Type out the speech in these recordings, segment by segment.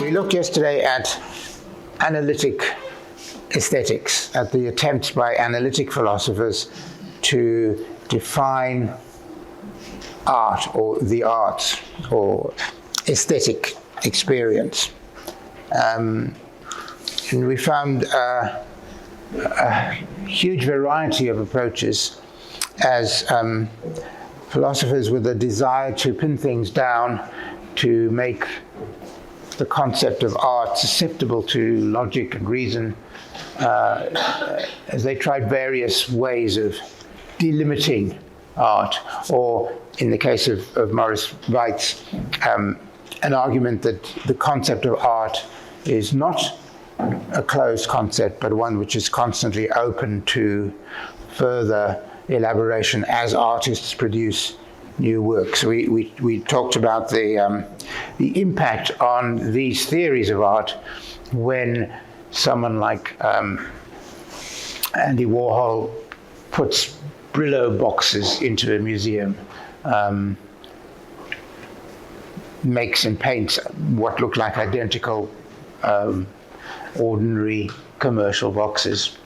We looked yesterday at analytic aesthetics, at the attempts by analytic philosophers to define art or the arts or aesthetic experience. And we found a huge variety of approaches as philosophers with a desire to pin things down, to make the concept of art susceptible to logic and reason, as they tried various ways of delimiting art, or in the case of Maurice Weitz, an argument that the concept of art is not a closed concept, but one which is constantly open to further elaboration as artists produce new works. We talked about the impact on these theories of art when someone like Andy Warhol puts Brillo boxes into a museum, makes and paints what look like identical ordinary commercial boxes.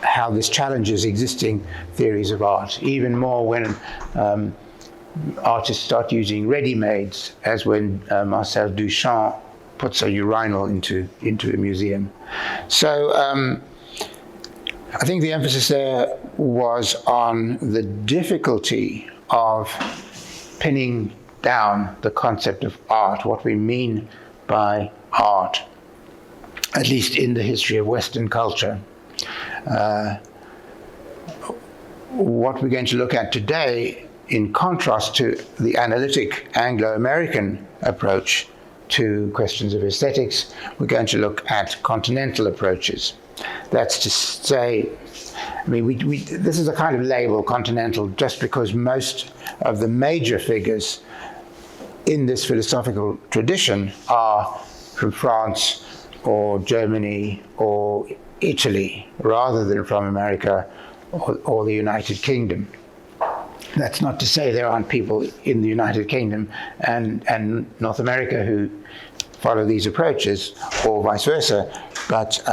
How this challenges existing theories of art, even more when artists start using ready-mades, as when Marcel Duchamp puts a urinal into a museum. So I think the emphasis there was on the difficulty of pinning down the concept of art, what we mean by art, at least in the history of Western culture. What we're going to look at today, in contrast to the analytic Anglo-American approach to questions of aesthetics, we're going to look at continental approaches. That's to say, I mean, this is a kind of label, continental, just because most of the major figures in this philosophical tradition are from France or Germany or Italy, rather than from America or the United Kingdom. That's not to say there aren't people in the United Kingdom and North America who follow these approaches, or vice versa, but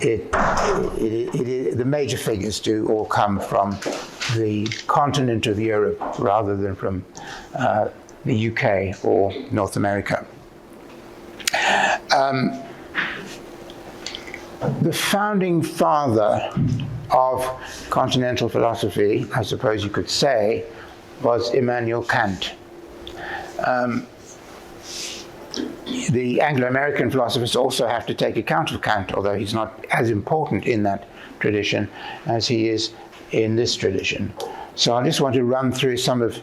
the major figures do all come from the continent of Europe rather than from the UK or North America. The founding father of continental philosophy, I suppose you could say, was Immanuel Kant. The Anglo-American philosophers also have to take account of Kant, although he's not as important in that tradition as he is in this tradition. So I just want to run through some of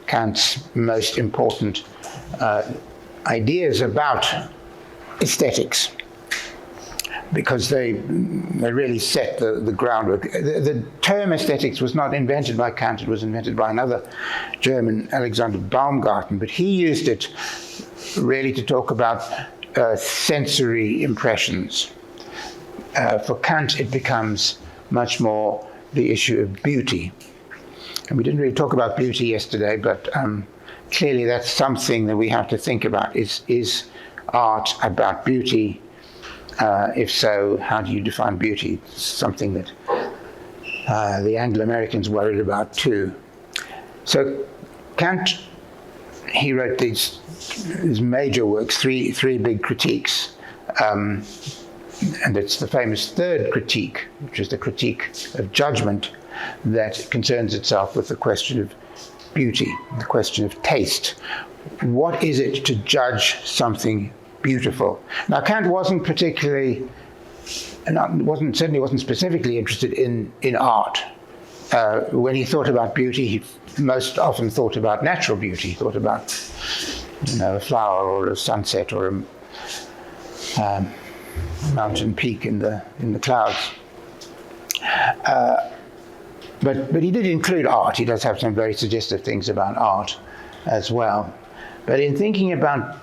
Kant's most important ideas about aesthetics, because they really set the groundwork. The term aesthetics was not invented by Kant, it was invented by another German, Alexander Baumgarten, but he used it really to talk about sensory impressions. For Kant, it becomes much more the issue of beauty. And we didn't really talk about beauty yesterday, but clearly that's something that we have to think about. Is art about beauty? If so, how do you define beauty? It's something that the Anglo-Americans worried about too. So Kant, he wrote these major works, three big critiques. And it's the famous third critique, which is the critique of judgment, that concerns itself with the question of beauty, the question of taste. What is it to judge something beautiful? Now, Kant wasn't certainly wasn't specifically interested in art. When he thought about beauty, he most often thought about natural beauty. He thought about, a flower or a sunset or a mountain peak in the clouds. But he did include art. He does have some very suggestive things about art as well. But in thinking about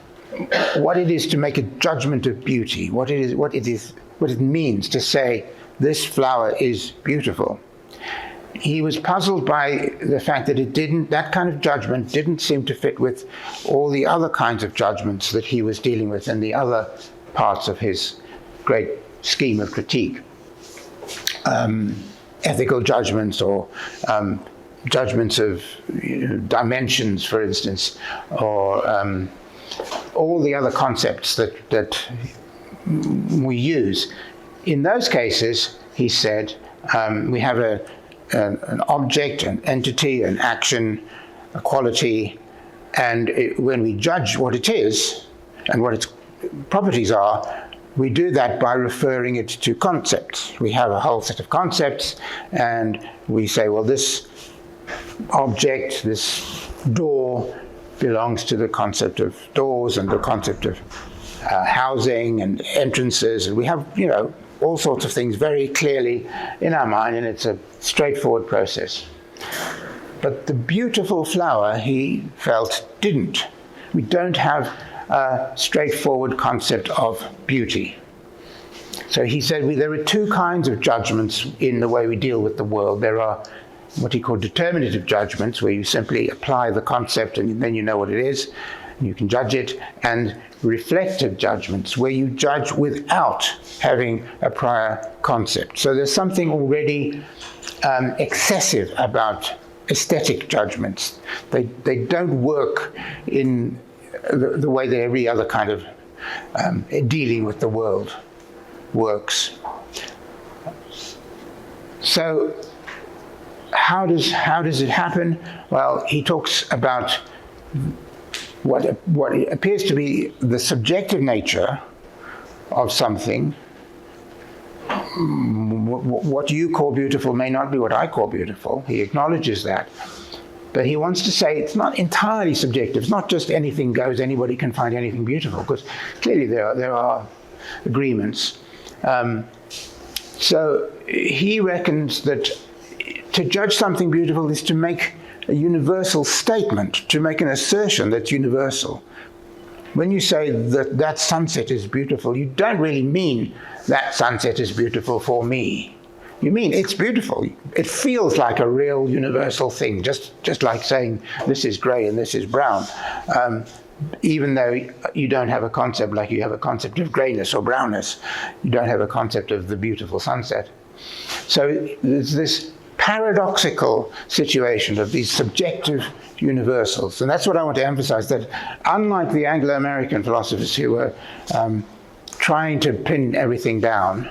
what it is to make a judgment of beauty, what it means to say this flower is beautiful, he was puzzled by the fact that that kind of judgment didn't seem to fit with all the other kinds of judgments that he was dealing with in the other parts of his great scheme of critique. Ethical judgments, or judgments of dimensions, for instance, or all the other concepts that we use. In those cases, he said, we have an object, an entity, an action, a quality, and when we judge what it is and what its properties are, we do that by referring it to concepts. We have a whole set of concepts, and we say, well, this object, this door, belongs to the concept of doors and the concept of housing and entrances, and we have, all sorts of things very clearly in our mind, and it's a straightforward process. But the beautiful flower, he felt, didn't. We don't have a straightforward concept of beauty. So he said there are two kinds of judgments in the way we deal with the world. There are what he called determinative judgments, where you simply apply the concept and then you know what it is, and you can judge it, and reflective judgments, where you judge without having a prior concept. So there's something already excessive about aesthetic judgments. They don't work in the way that every other kind of dealing with the world works. So how does it happen? Well, he talks about what appears to be the subjective nature of something. What you call beautiful may not be what I call beautiful. He acknowledges that. But he wants to say it's not entirely subjective. It's not just anything goes, anybody can find anything beautiful, because clearly there are agreements. So he reckons that to judge something beautiful is to make a universal statement, to make an assertion that's universal. When you say that sunset is beautiful, you don't really mean that sunset is beautiful for me. You mean it's beautiful. It feels like a real universal thing, just like saying this is grey and this is brown, even though you don't have a concept like you have a concept of greyness or brownness. You don't have a concept of the beautiful sunset. So there's this paradoxical situation of these subjective universals. And that's what I want to emphasize, that unlike the Anglo-American philosophers who were trying to pin everything down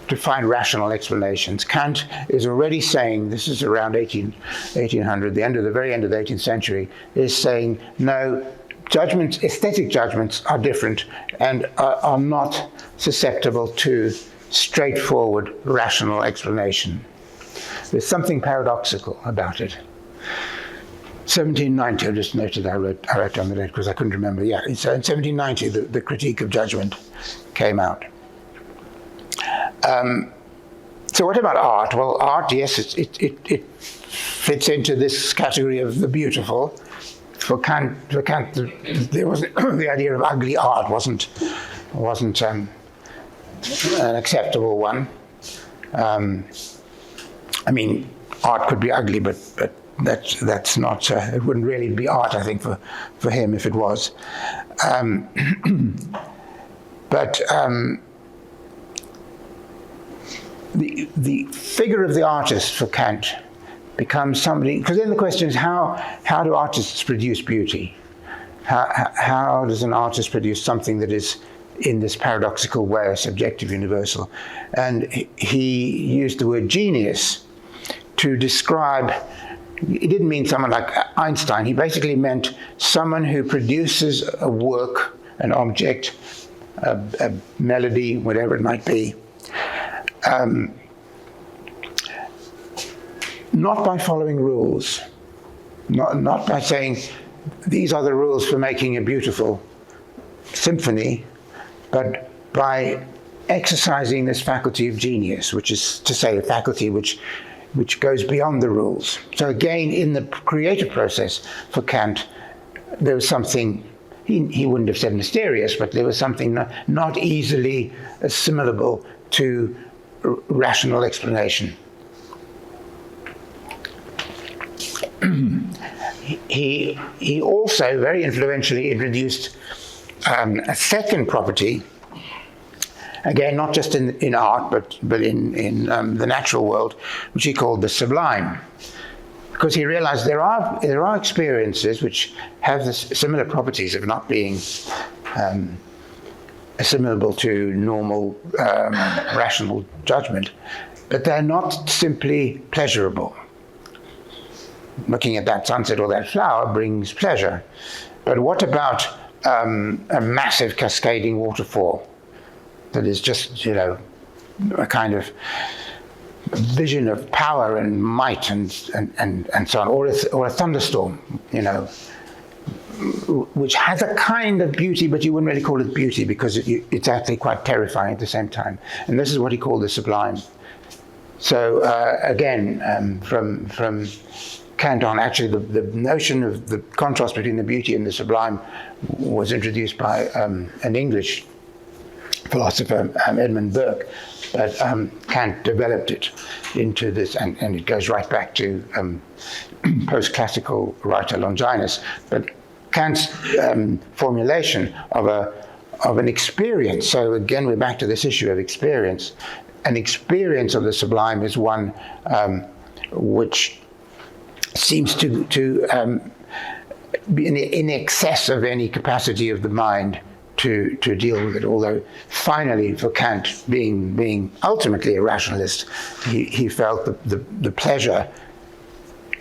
to find rational explanations, Kant is already saying, this is around 1800, the very end of the 18th century, is saying, no, judgments, aesthetic judgments are different and are not susceptible to straightforward rational explanation. There's something paradoxical about it. 1790, I just noted, I wrote down the date because I couldn't remember. Yeah, in 1790, the Critique of Judgment came out. So what about art? Well, art, yes, it fits into this category of the beautiful. For Kant, there wasn't the idea of ugly art wasn't an acceptable one. I mean, art could be ugly, but that's not. It wouldn't really be art, I think, for him if it was. The figure of the artist for Kant becomes somebody, because then the question is how do artists produce beauty? How does an artist produce something that is in this paradoxical way a subjective universal? And he used the word genius to describe. He didn't mean someone like Einstein. He basically meant someone who produces a work, an object, a melody, whatever it might be, not by following rules, not by saying these are the rules for making a beautiful symphony, but by exercising this faculty of genius, which is to say a faculty which goes beyond the rules. So again, in the creative process for Kant, there was something, he wouldn't have said mysterious, but there was something not easily assimilable to rational explanation. he also very influentially introduced a second property, again, not just in art, but in the natural world, which he called the sublime. Because he realized there are experiences which have the similar properties of not being assimilable to normal rational judgment, but they're not simply pleasurable. Looking at that sunset or that flower brings pleasure. But what about a massive cascading waterfall that is just, a kind of vision of power and might and so on, or a thunderstorm, which has a kind of beauty, but you wouldn't really call it beauty because it's actually quite terrifying at the same time. And this is what he called the sublime. So again, from Kant on, actually the notion of the contrast between the beauty and the sublime was introduced by an English philosopher, Edmund Burke, but Kant developed it into this, and it goes right back to post-classical writer Longinus. But Kant's formulation of an experience, so again we're back to this issue of experience. An experience of the sublime is one which seems to be in excess of any capacity of the mind to deal with it. Although finally, for Kant, being ultimately a rationalist, he felt the pleasure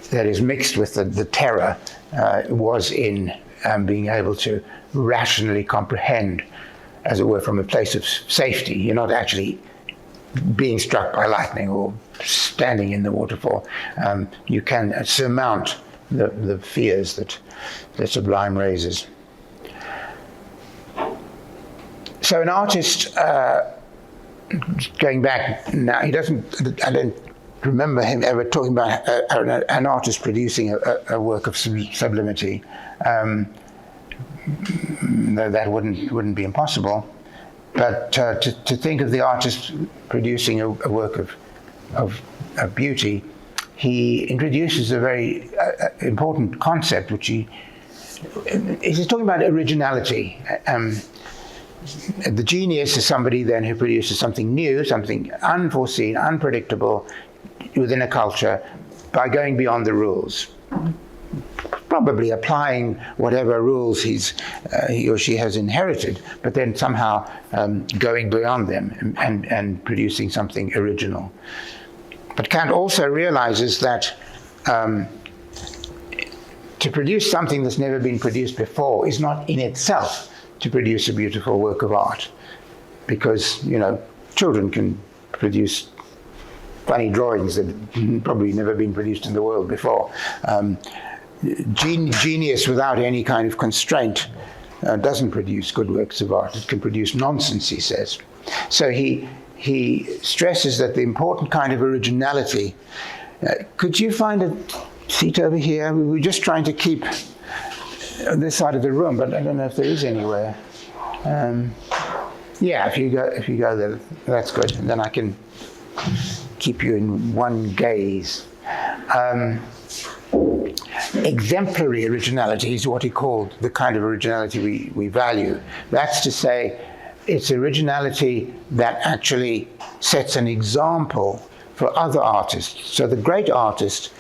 that is mixed with the terror was in being able to rationally comprehend, as it were, from a place of safety. You're not actually being struck by lightning or standing in the waterfall. You can surmount the fears that the sublime raises. So an artist, going back now, I don't remember him ever talking about an artist producing a work of sublimity. That wouldn't be impossible. But to think of the artist producing a work of beauty, he introduces a very important concept, which he's talking about originality. The genius is somebody then who produces something new, something unforeseen, unpredictable within a culture by going beyond the rules. Probably applying whatever rules he or she has inherited, but then somehow going beyond them and producing something original. But Kant also realizes that to produce something that's never been produced before is not in itself to produce a beautiful work of art, because children can produce funny drawings that have probably never been produced in the world before. Genius without any kind of constraint doesn't produce good works of art. It can produce nonsense, he says. So he stresses that the important kind of originality. Could you find a seat over here? We were just trying to keep this side of the room, but I don't know if there is anywhere. Yeah, if you go there, that's good. And then I can keep you in one gaze. Exemplary originality is what he called the kind of originality we value. That's to say, it's originality that actually sets an example for other artists. So the great artist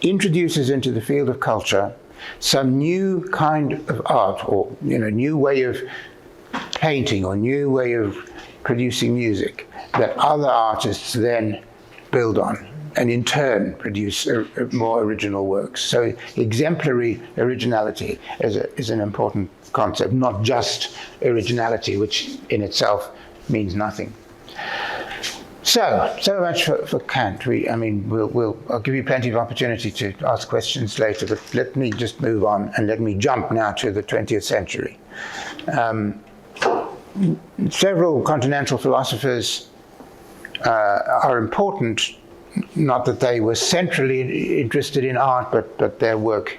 introduces into the field of culture some new kind of art, or new way of painting, or new way of producing music that other artists then build on, and in turn produce more original works. So exemplary originality is an important concept, not just originality, which in itself means nothing. So much for Kant. I'll give you plenty of opportunity to ask questions later, but let me just move on and let me jump now to the 20th century. Several continental philosophers are important, not that they were centrally interested in art, but their work,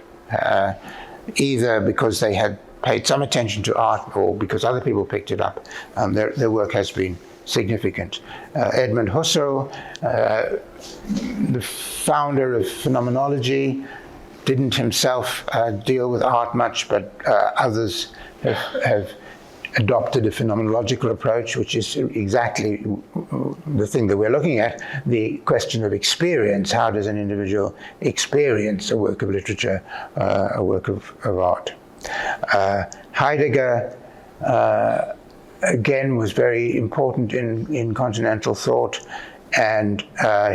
either because they had paid some attention to art or because other people picked it up, their work has been significant. Edmund Husserl, the founder of phenomenology, didn't himself deal with art much, but others have adopted a phenomenological approach, which is exactly the thing that we're looking at, the question of experience. How does an individual experience a work of literature, a work of art? Heidegger, again, was very important in continental thought, and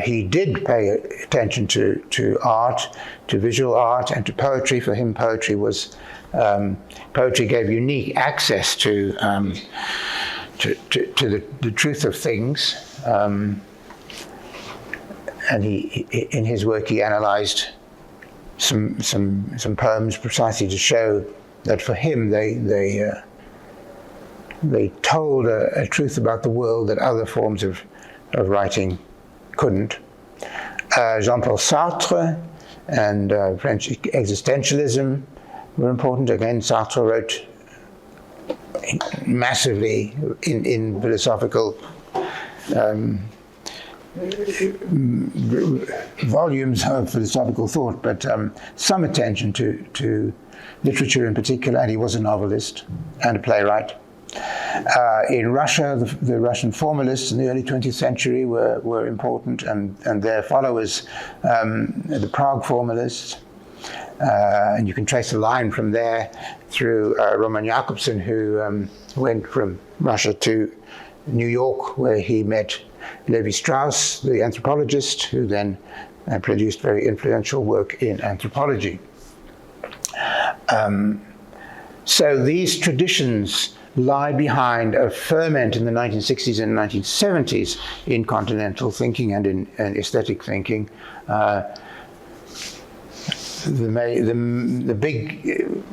he did pay attention to art, to visual art, and to poetry. For him, poetry gave unique access to the truth of things, and he, in his work, he analyzed some poems precisely to show that for him they told a truth about the world that other forms of writing couldn't. Jean-Paul Sartre and French existentialism were important. Again, Sartre wrote massively in philosophical volumes of philosophical thought, but some attention to literature in particular, and he was a novelist and a playwright. In Russia, the Russian formalists in the early 20th century were important, and their followers, the Prague formalists, and you can trace a line from there through Roman Jakobson, who went from Russia to New York, where he met Levi-Strauss, the anthropologist, who then produced very influential work in anthropology. So these traditions lie behind a ferment in the 1960s and 1970s in continental thinking and in aesthetic thinking. The big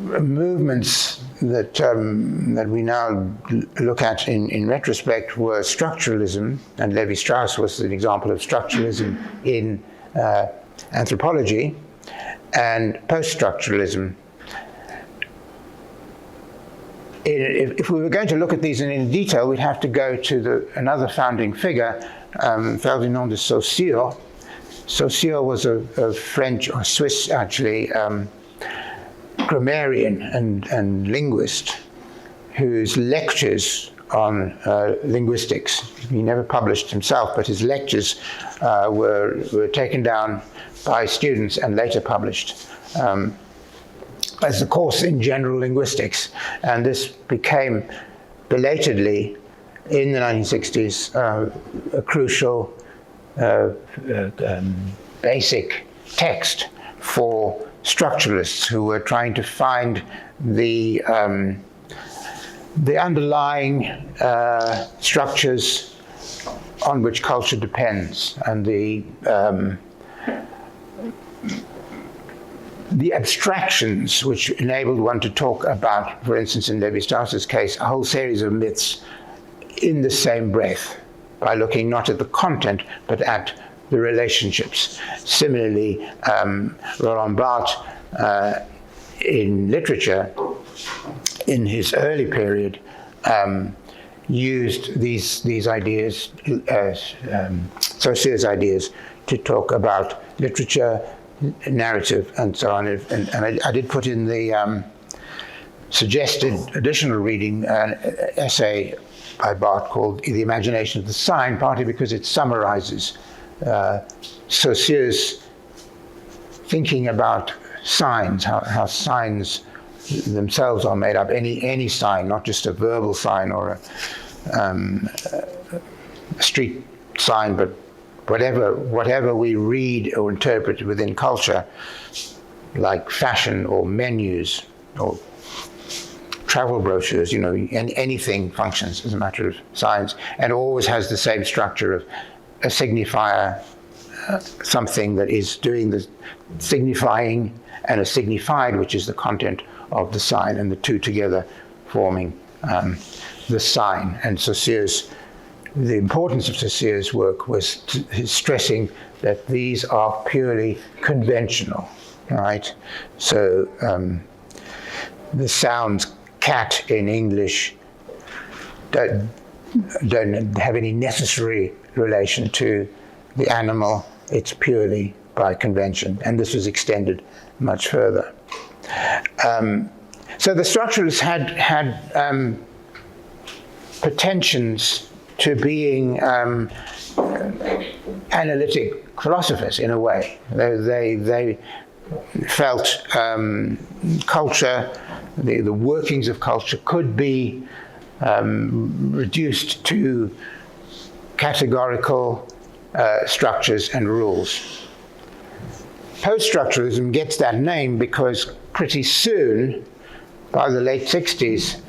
movements that we now look at in retrospect were structuralism, and Levi-Strauss was an example of structuralism in anthropology, and post-structuralism. If we were going to look at these in detail, we'd have to go to another founding figure, Ferdinand de Saussure. Saussure was a French, or Swiss actually, grammarian and linguist whose lectures on linguistics, he never published himself, but his lectures were taken down by students and later published as a course in general linguistics. And this became belatedly, in the 1960s, a crucial basic text for structuralists who were trying to find the underlying structures on which culture depends, and the abstractions which enabled one to talk about, for instance, in Levi-Strauss's case, a whole series of myths in the same breath, by looking not at the content, but at the relationships. Similarly, Roland Barthes, in literature, in his early period, used these ideas, Saussure's ideas, to talk about literature, narrative, and so on. And I did put in the suggested additional reading an essay by Barthes called The Imagination of the Sign, partly because it summarizes Saussure's thinking about signs, how signs themselves are made up, any sign, not just a verbal sign or a street sign, but whatever we read or interpret within culture, like fashion or menus or travel brochures, anything functions as a matter of signs, and always has the same structure of a signifier, something that is doing the signifying, and a signified, which is the content of the sign, and the two together forming the sign. And the importance of Saussure's work was his stressing that these are purely conventional, right? So the sounds cat in English don't have any necessary relation to the animal. It's purely by convention, and this was extended much further. So the structuralists had pretensions to being analytic philosophers in a way. They felt culture, the workings of culture, could be reduced to categorical structures and rules. Post-structuralism gets that name because pretty soon, by the late 60s,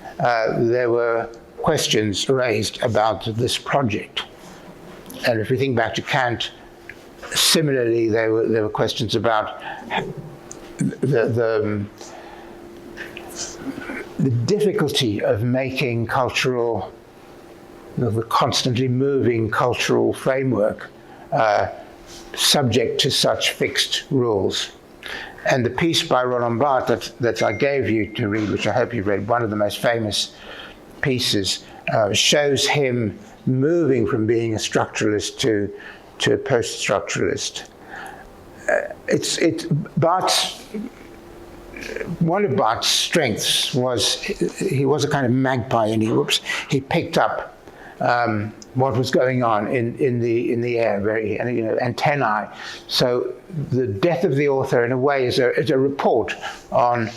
there were questions raised about this project. And if we think back to Kant, similarly, there were questions about the difficulty of making cultural, the constantly moving cultural framework subject to such fixed rules. And the piece by Roland Barthes that I gave you to read, which I hope you read, one of the most famous pieces, shows him moving from being a structuralist to a post-structuralist. One of Barthes' strengths was he was a kind of magpie, and he picked up what was going on in the air, antennae. So the death of the author, in a way, is a report on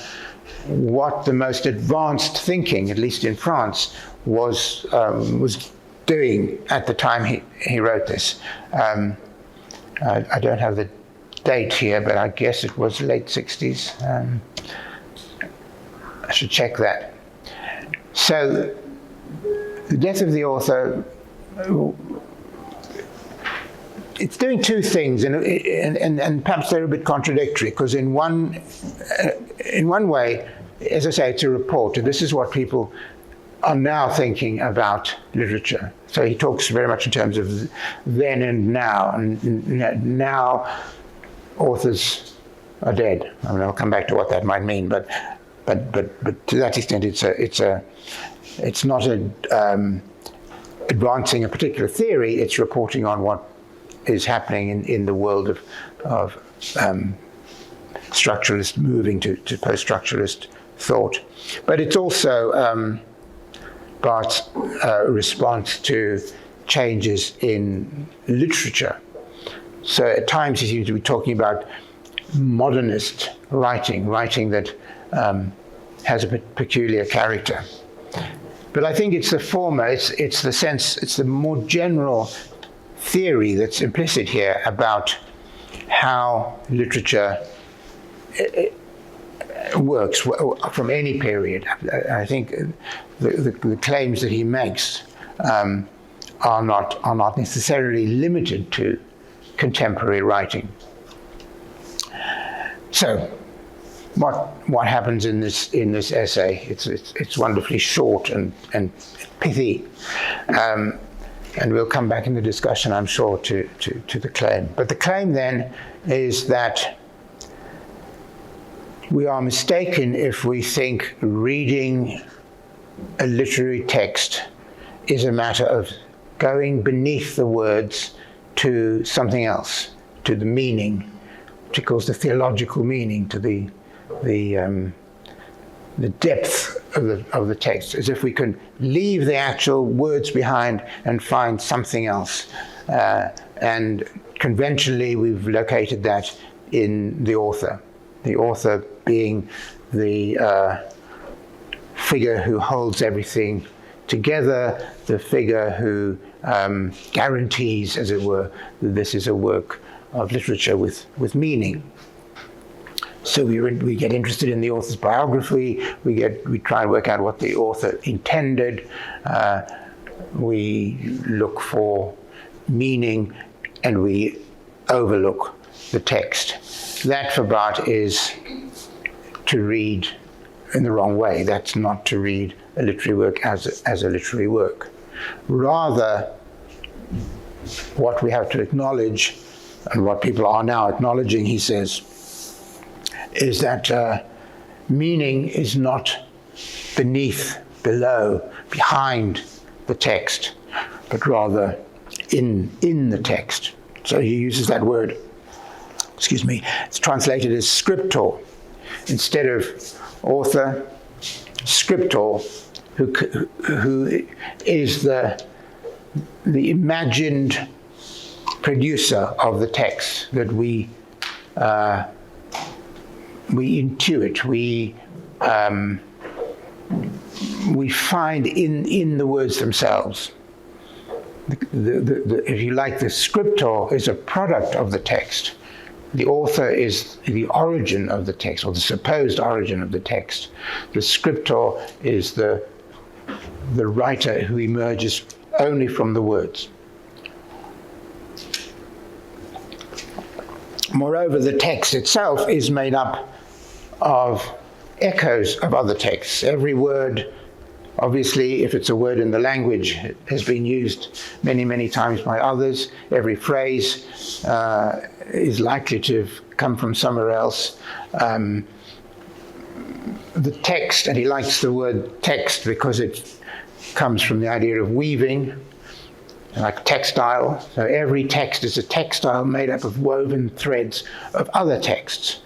what the most advanced thinking, at least in France, was doing at the time he wrote this. I don't have the date here, but I guess it was late 60s. I should check that. So the death of the author, it's doing two things, and perhaps they're a bit contradictory, because in one way, as I say, it's a report, and this is what people are now thinking about literature. So he talks very much in terms of then and now, and now authors are dead. I mean, I'll come back to what that might mean, but to that extent, it's not advancing a particular theory. It's reporting on what is happening in the world of structuralist moving to post-structuralist thought. But it's also Barthes' response to changes in literature. So at times he seems to be talking about modernist writing that has a peculiar character. But I think it's the former, it's the sense, it's the more general theory that's implicit here about how literature works from any period. I think the claims that he makes are not necessarily limited to contemporary writing. So, what happens in this essay? It's wonderfully short and pithy, and we'll come back in the discussion, I'm sure, to the claim. But the claim then is that we are mistaken if we think reading a literary text is a matter of going beneath the words to something else, to the meaning, which he calls the theological meaning, to the depth of the text, as if we can leave the actual words behind and find something else. And conventionally, we've located that in the author being the figure who holds everything together, the figure who guarantees, as it were, that this is a work of literature with meaning. So we get interested in the author's biography. We try and work out what the author intended. We look for meaning, and we overlook the text. That, for Barthes, is to read in the wrong way. That's not to read a literary work as a literary work. Rather, what we have to acknowledge, and what people are now acknowledging, he says, is that meaning is not beneath, below, behind the text, but rather in the text. So he uses that word. it's translated as scriptor. Instead of author, scriptor, who is the imagined producer of the text that we intuit, we find in the words themselves. If you like, the scriptor is a product of the text. The author is the origin of the text, or the supposed origin of the text. The scriptor is the writer who emerges only from the words. Moreover, the text itself is made up of echoes of other texts. Every word, obviously, if it's a word in the language, has been used many, many times by others. Every phrase is likely to have come from somewhere else. The text, and he likes the word text because it comes from the idea of weaving, like textile. So every text is a textile made up of woven threads of other texts.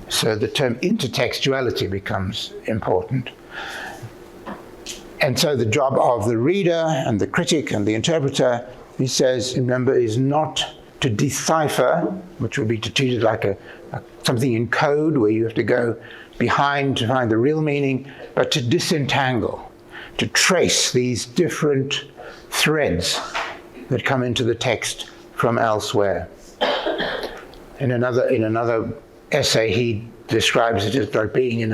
So the term intertextuality becomes important. And so the job of the reader and the critic and the interpreter, he says, remember, is not to decipher, which would be to treat it like something in code where you have to go behind to find the real meaning, but to disentangle, to trace these different threads that come into the text from elsewhere. In another essay, he describes it as like being in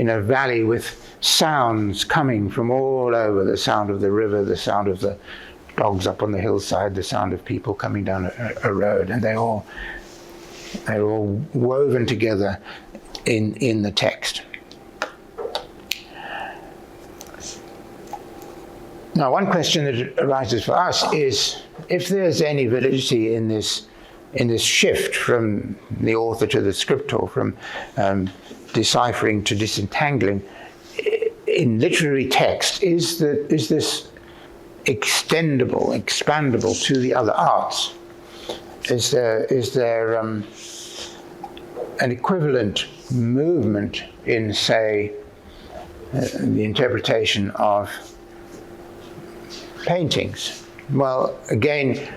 a valley with sounds coming from all over, the sound of the river, the sound of the dogs up on the hillside, the sound of people coming down a road, and they're all woven together in the text. Now, one question that arises for us is if there's any validity in this shift from the author to the scriptor, from deciphering to disentangling, in literary text, is this extendable, expandable to the other arts? Is there an equivalent movement in, say, the interpretation of paintings? Well, again,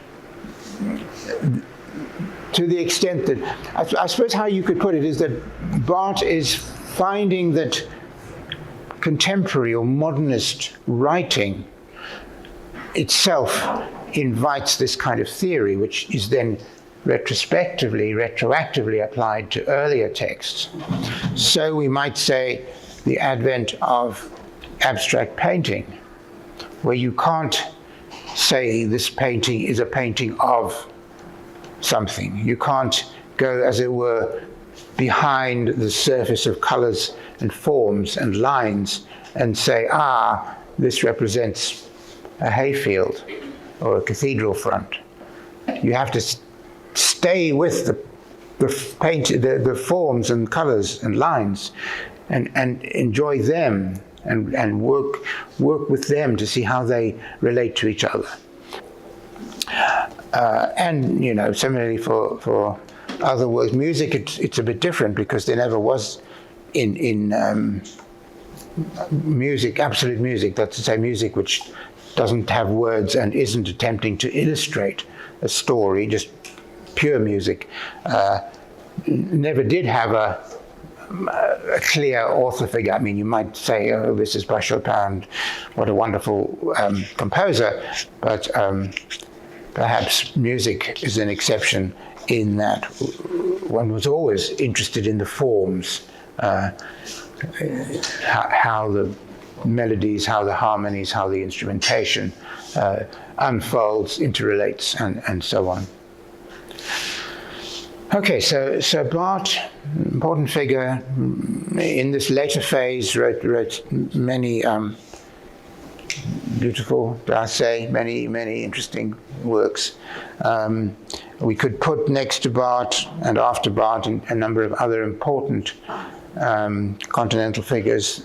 to the extent that, I suppose how you could put it is that Barth is finding that contemporary or modernist writing itself invites this kind of theory, which is then retroactively applied to earlier texts. So we might say the advent of abstract painting, where you can't say this painting is a painting of something. You can't go, as it were, behind the surface of colors and forms and lines and say, this represents a hayfield or a cathedral front. You have to stay with the forms and colors and lines and enjoy them and work with them to see how they relate to each other. And similarly for other works, music, it's a bit different because there never was in music, absolute music, that's to say music which doesn't have words and isn't attempting to illustrate a story, just pure music, never did have a clear author figure. I mean, you might say, oh, this is by Chopin, what a wonderful composer, but perhaps music is an exception in that one was always interested in the forms, how the melodies, how the harmonies, how the instrumentation unfolds, interrelates, and so on. Okay, so Barth, important figure in this later phase, wrote many beautiful, dare I say, many interesting works. We could put next to Barth and after Barth a number of other important continental figures.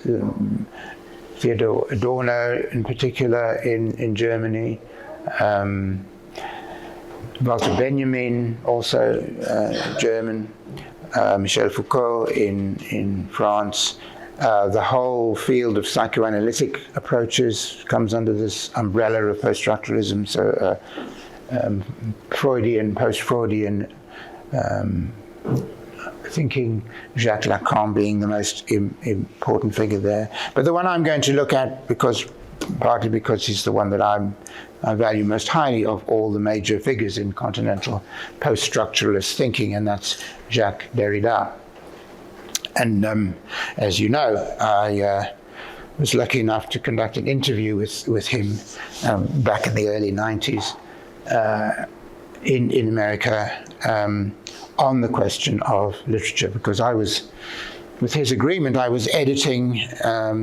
Theodor Adorno, in particular, in Germany. Walter Benjamin, also German, Michel Foucault in France. The whole field of psychoanalytic approaches comes under this umbrella of post-structuralism. So Freudian, post-Freudian thinking, Jacques Lacan being the most important figure there. But the one I'm going to look at, partly because he's the one that I value most highly of all the major figures in continental post-structuralist thinking, and that's Jacques Derrida. And as you know, I was lucky enough to conduct an interview with him back in the early 90s in America on the question of literature, because I was, with his agreement, I was editing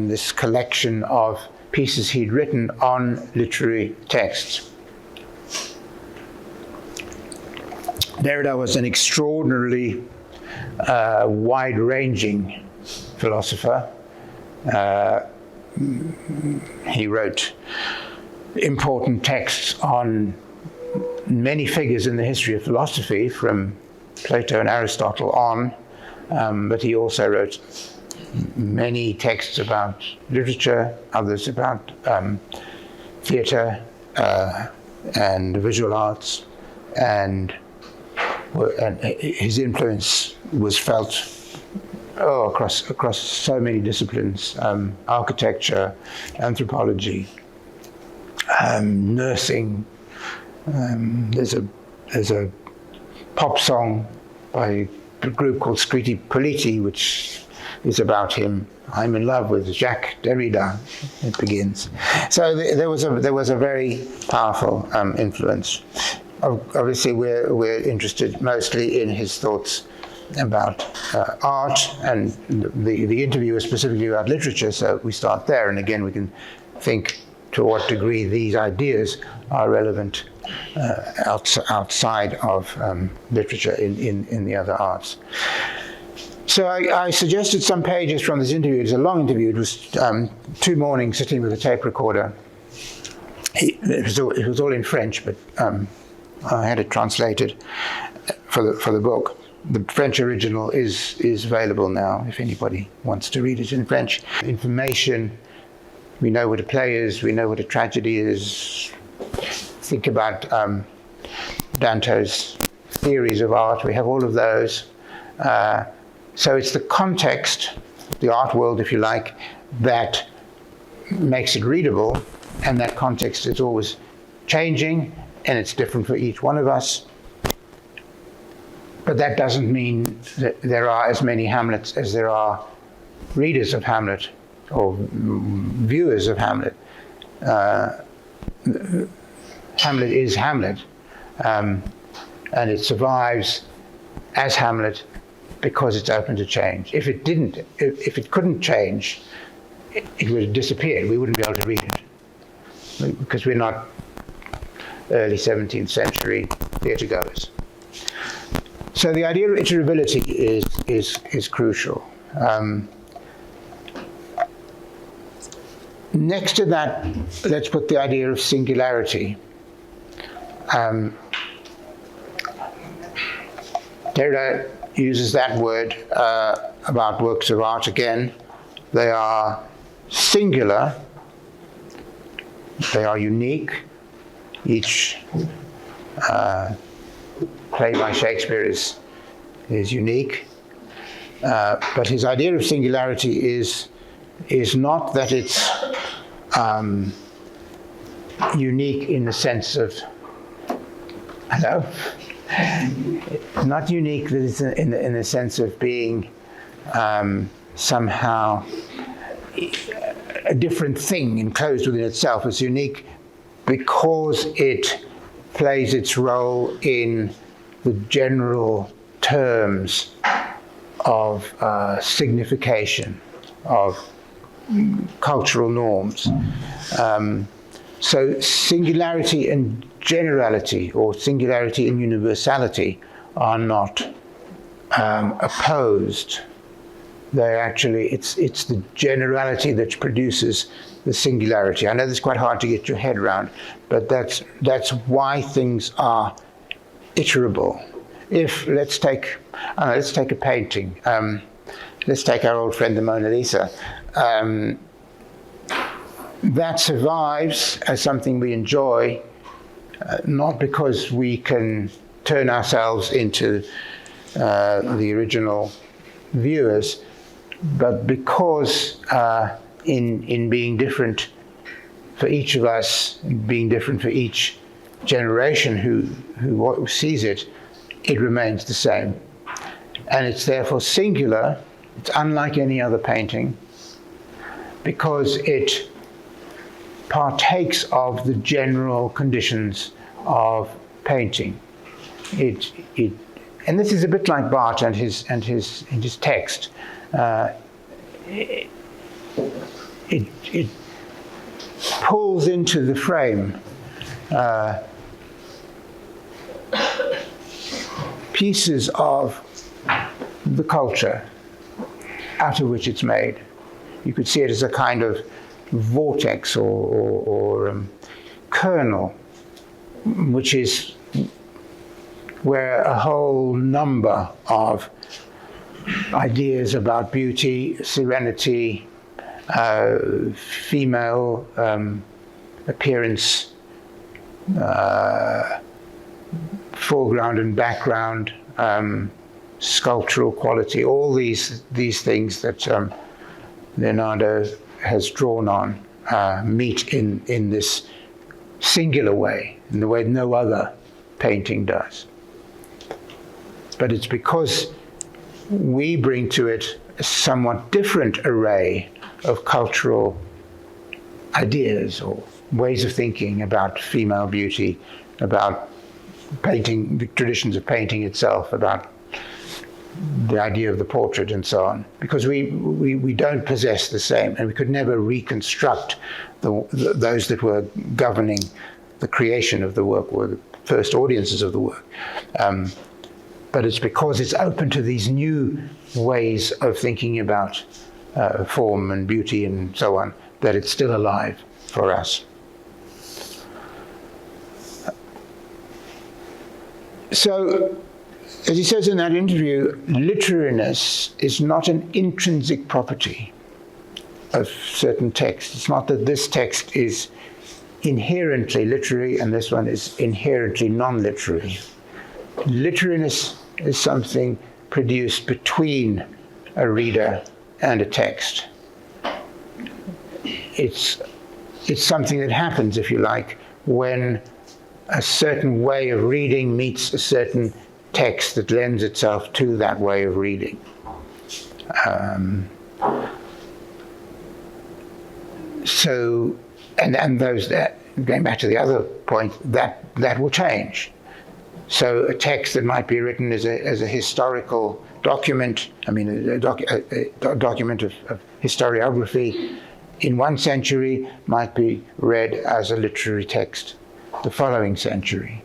this collection of pieces he'd written on literary texts. Derrida was an extraordinarily wide-ranging philosopher. He wrote important texts on many figures in the history of philosophy, from Plato and Aristotle on, but he also wrote many texts about literature, others about theatre and visual arts, and his influence was felt across so many disciplines: architecture, anthropology, nursing. There's a pop song by a group called Scritti Politti, which is about him. I'm in love with Jacques Derrida. It begins. So there was a very powerful influence. Obviously, we're interested mostly in his thoughts about art, and the interview was specifically about literature. So we start there, and again, we can think to what degree these ideas are relevant outside of literature in the other arts. So I suggested some pages from this interview. It was a long interview. It was 2 mornings sitting with a tape recorder. It was all in French, but I had it translated for the book. The French original is available now if anybody wants to read it in French. Information, we know what a play is, we know what a tragedy is. Think about Dante's theories of art. We have all of those. So it's the context, the art world, if you like, that makes it readable, and that context is always changing, and it's different for each one of us. But that doesn't mean that there are as many Hamlets as there are readers of Hamlet or viewers of Hamlet. Hamlet is Hamlet, and it survives as Hamlet because it's open to change. If it couldn't change, it would have disappeared. We wouldn't be able to read it because we're not early 17th century theatre goers. So the idea of iterability is crucial. Next to that, let's put the idea of singularity. Derrida uses that word about works of art again. They are singular, they are unique. Each play by Shakespeare is unique, but his idea of singularity is not that it's unique in the sense of not unique that it's in the sense of being somehow a different thing enclosed within itself. It's unique because it plays its role in the general terms of signification, of cultural norms. So singularity and generality, or singularity and universality, are not opposed. They're actually, it's the generality that produces the singularity. I know this is quite hard to get your head around, but that's why things are iterable. If let's take a painting. Let's take our old friend the Mona Lisa. That survives as something we enjoy, not because we can turn ourselves into the original viewers, but because in being different for each of us, being different for each generation who sees it, it remains the same. And it's therefore singular. It's unlike any other painting because it partakes of the general conditions of painting. And this is a bit like Barth and his text. It pulls into the frame pieces of the culture out of which it's made. You could see it as a kind of vortex or kernel, which is where a whole number of ideas about beauty, serenity, female appearance, foreground and background, sculptural quality, all these things that Leonardo has drawn on meet in this singular way, in the way no other painting does. But it's because we bring to it a somewhat different array of cultural ideas or ways of thinking about female beauty, about painting, the traditions of painting itself, about the idea of the portrait and so on, because we don't possess the same, and we could never reconstruct those that were governing the creation of the work or the first audiences of the work. But it's because it's open to these new ways of thinking about form and beauty and so on that it's still alive for us. So, as he says in that interview, literariness is not an intrinsic property of certain texts. It's not that this text is inherently literary and this one is inherently non-literary. Literariness is something produced between a reader and a text. It's something that happens, if you like, when a certain way of reading meets a certain text that lends itself to that way of reading. So, and those that, going back to the other point, that will change. So a text that might be written as a historical document, a document of historiography in one century might be read as a literary text the following century.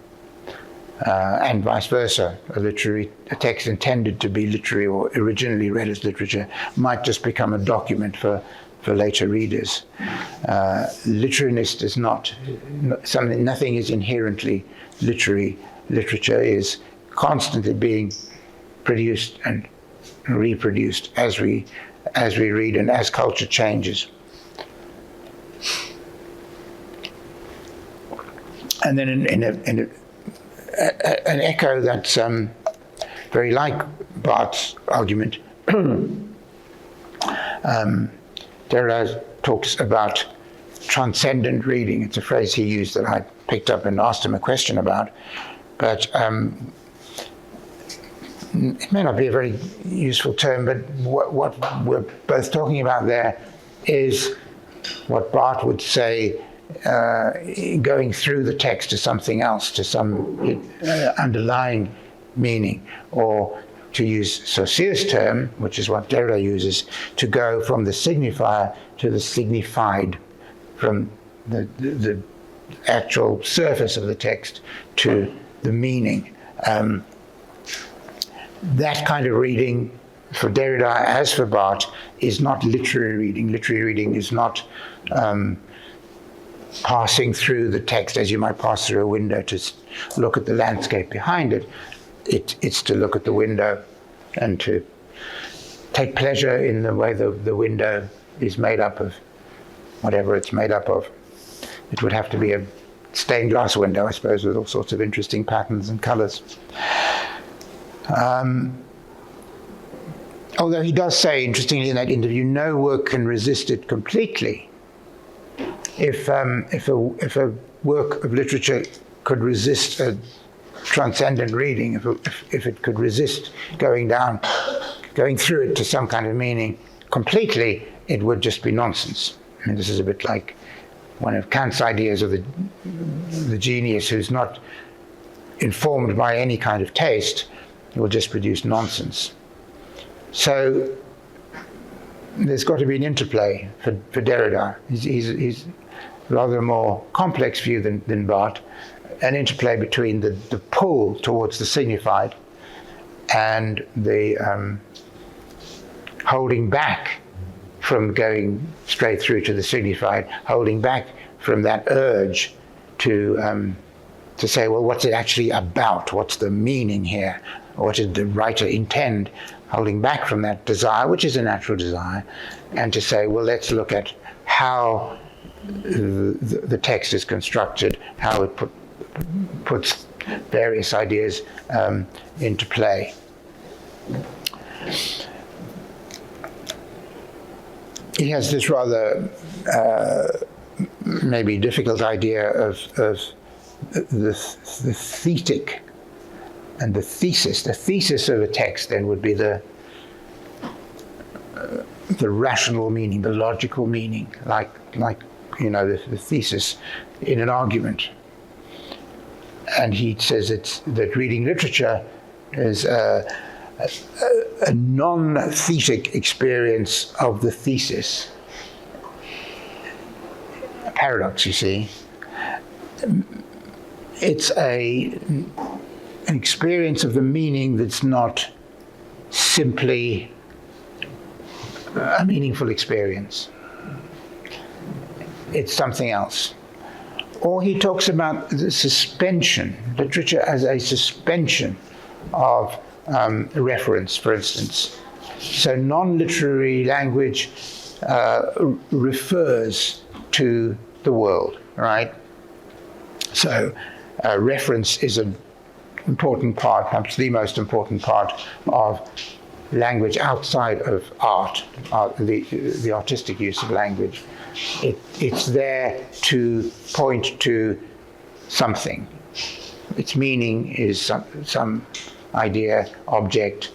And vice versa, a text intended to be literary or originally read as literature might just become a document for later readers. Literariness is not something, nothing is inherently literary. Literature is constantly being produced and reproduced as we read and as culture changes. And then in an echo that's very like Barth's argument, Derrida talks about transcendent reading. It's a phrase he used that I picked up and asked him a question about, but it may not be a very useful term, but what we're both talking about there is what Barth would say, going through the text to something else, to some underlying meaning, or to use Saussure's term, which is what Derrida uses, to go from the signifier to the signified, from the actual surface of the text to the meaning. That kind of reading, for Derrida as for Barth, is not literary reading. Literary reading is not passing through the text as you might pass through a window to look at the landscape behind it. It's to look at the window and to take pleasure in the way the window is made up of whatever it's made up of. It would have to be a stained glass window, I suppose, with all sorts of interesting patterns and colors. Although he does say, interestingly, in that interview, no work can resist it completely. If a work of literature could resist a transcendent reading, if it could resist going through it to some kind of meaning completely, it would just be nonsense. I mean, this is a bit like one of Kant's ideas of the genius who's not informed by any kind of taste. He will just produce nonsense. So there's got to be an interplay for Derrida. He's rather a more complex view than Barthes, an interplay between the pull towards the signified and the holding back from going straight through to the signified, holding back from that urge to say, well, what's it actually about? What's the meaning here? What did the writer intend? Holding back from that desire, which is a natural desire, and to say, well, let's look at how the text is constructed, how it puts various ideas into play. He has this rather maybe difficult idea of the thetic and the thesis. The thesis of a text then would be the rational meaning, the logical meaning, like the thesis in an argument. And he says that reading literature is a non-thetic experience of the thesis. A paradox, you see. It's an experience of the meaning that's not simply a meaningful experience. It's something else. Or he talks about the suspension, literature as a suspension of reference, for instance. So non-literary language refers to the world, right? So reference is an important part, perhaps the most important part of language outside of art, the artistic use of language. It's there to point to something. Its meaning is some idea, object,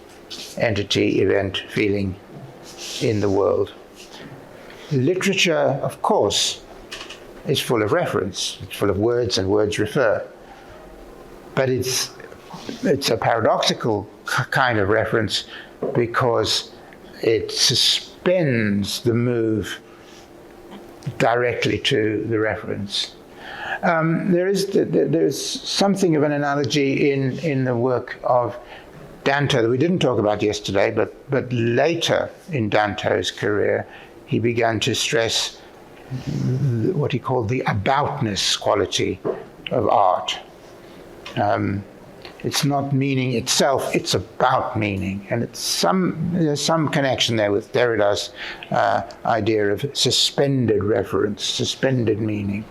entity, event, feeling in the world. Literature, of course, is full of reference. It's full of words, and words refer. But it's a paradoxical kind of reference because it suspends the move directly to the reference. There's something of an analogy in the work of Dante that we didn't talk about yesterday, but later in Dante's career, he began to stress what he called the aboutness quality of art. It's not meaning itself, it's about meaning. And there's some connection there with Derrida's idea of suspended reference, suspended meaning.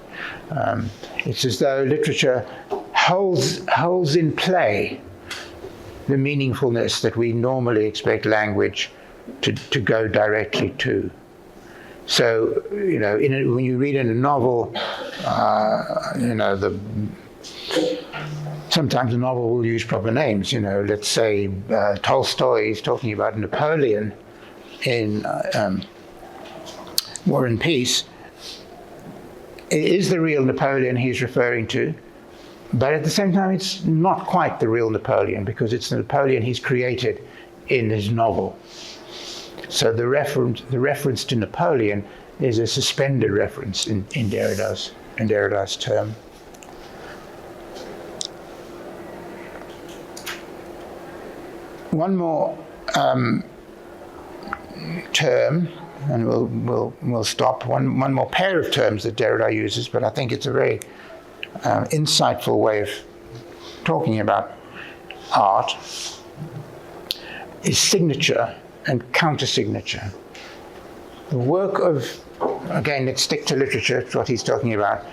It's as though literature holds in play the meaningfulness that we normally expect language to go directly to. So, when you read in a novel, sometimes a novel will use proper names. Let's say Tolstoy is talking about Napoleon in War and Peace. It is the real Napoleon he's referring to, but at the same time, it's not quite the real Napoleon because it's the Napoleon he's created in his novel. So the reference to Napoleon is a suspended reference in Derrida's term. One more term and we'll stop. One more pair of terms that Derrida uses, but I think it's a very insightful way of talking about art, is signature and countersignature. The work of, again, let's stick to literature, it's what he's talking about.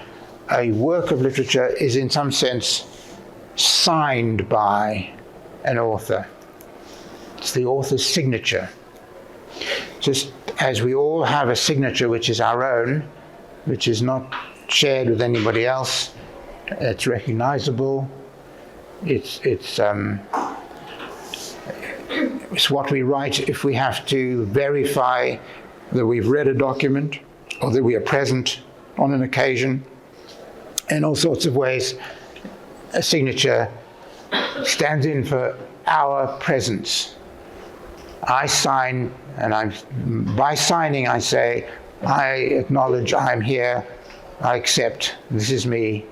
A work of literature is in some sense signed by an author. It's the author's signature. Just as we all have a signature which is our own, which is not shared with anybody else, it's recognizable, it's what we write if we have to verify that we've read a document or that we are present on an occasion. In all sorts of ways, a signature stands in for our presence. I sign, and by signing I say, I acknowledge I'm here, I accept this is me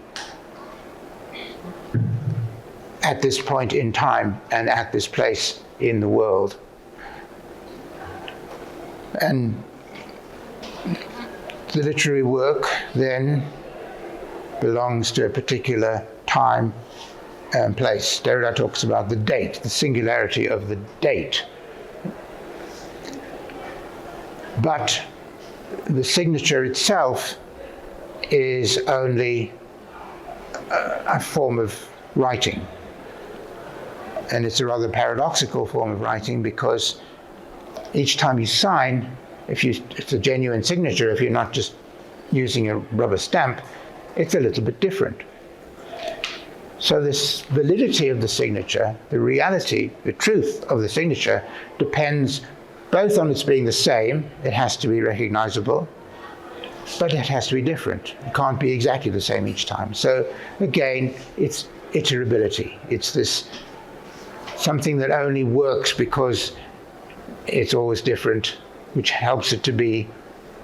at this point in time and at this place in the world. And the literary work then belongs to a particular time and place. Derrida talks about the date, the singularity of the date. But the signature itself is only a form of writing. And it's a rather paradoxical form of writing, because each time you sign, it's a genuine signature, if you're not just using a rubber stamp, it's a little bit different. So this validity of the signature, the reality, the truth of the signature, depends both on its being the same, it has to be recognizable, but it has to be different. It can't be exactly the same each time. So again, it's iterability. It's this something that only works because it's always different, which helps it to be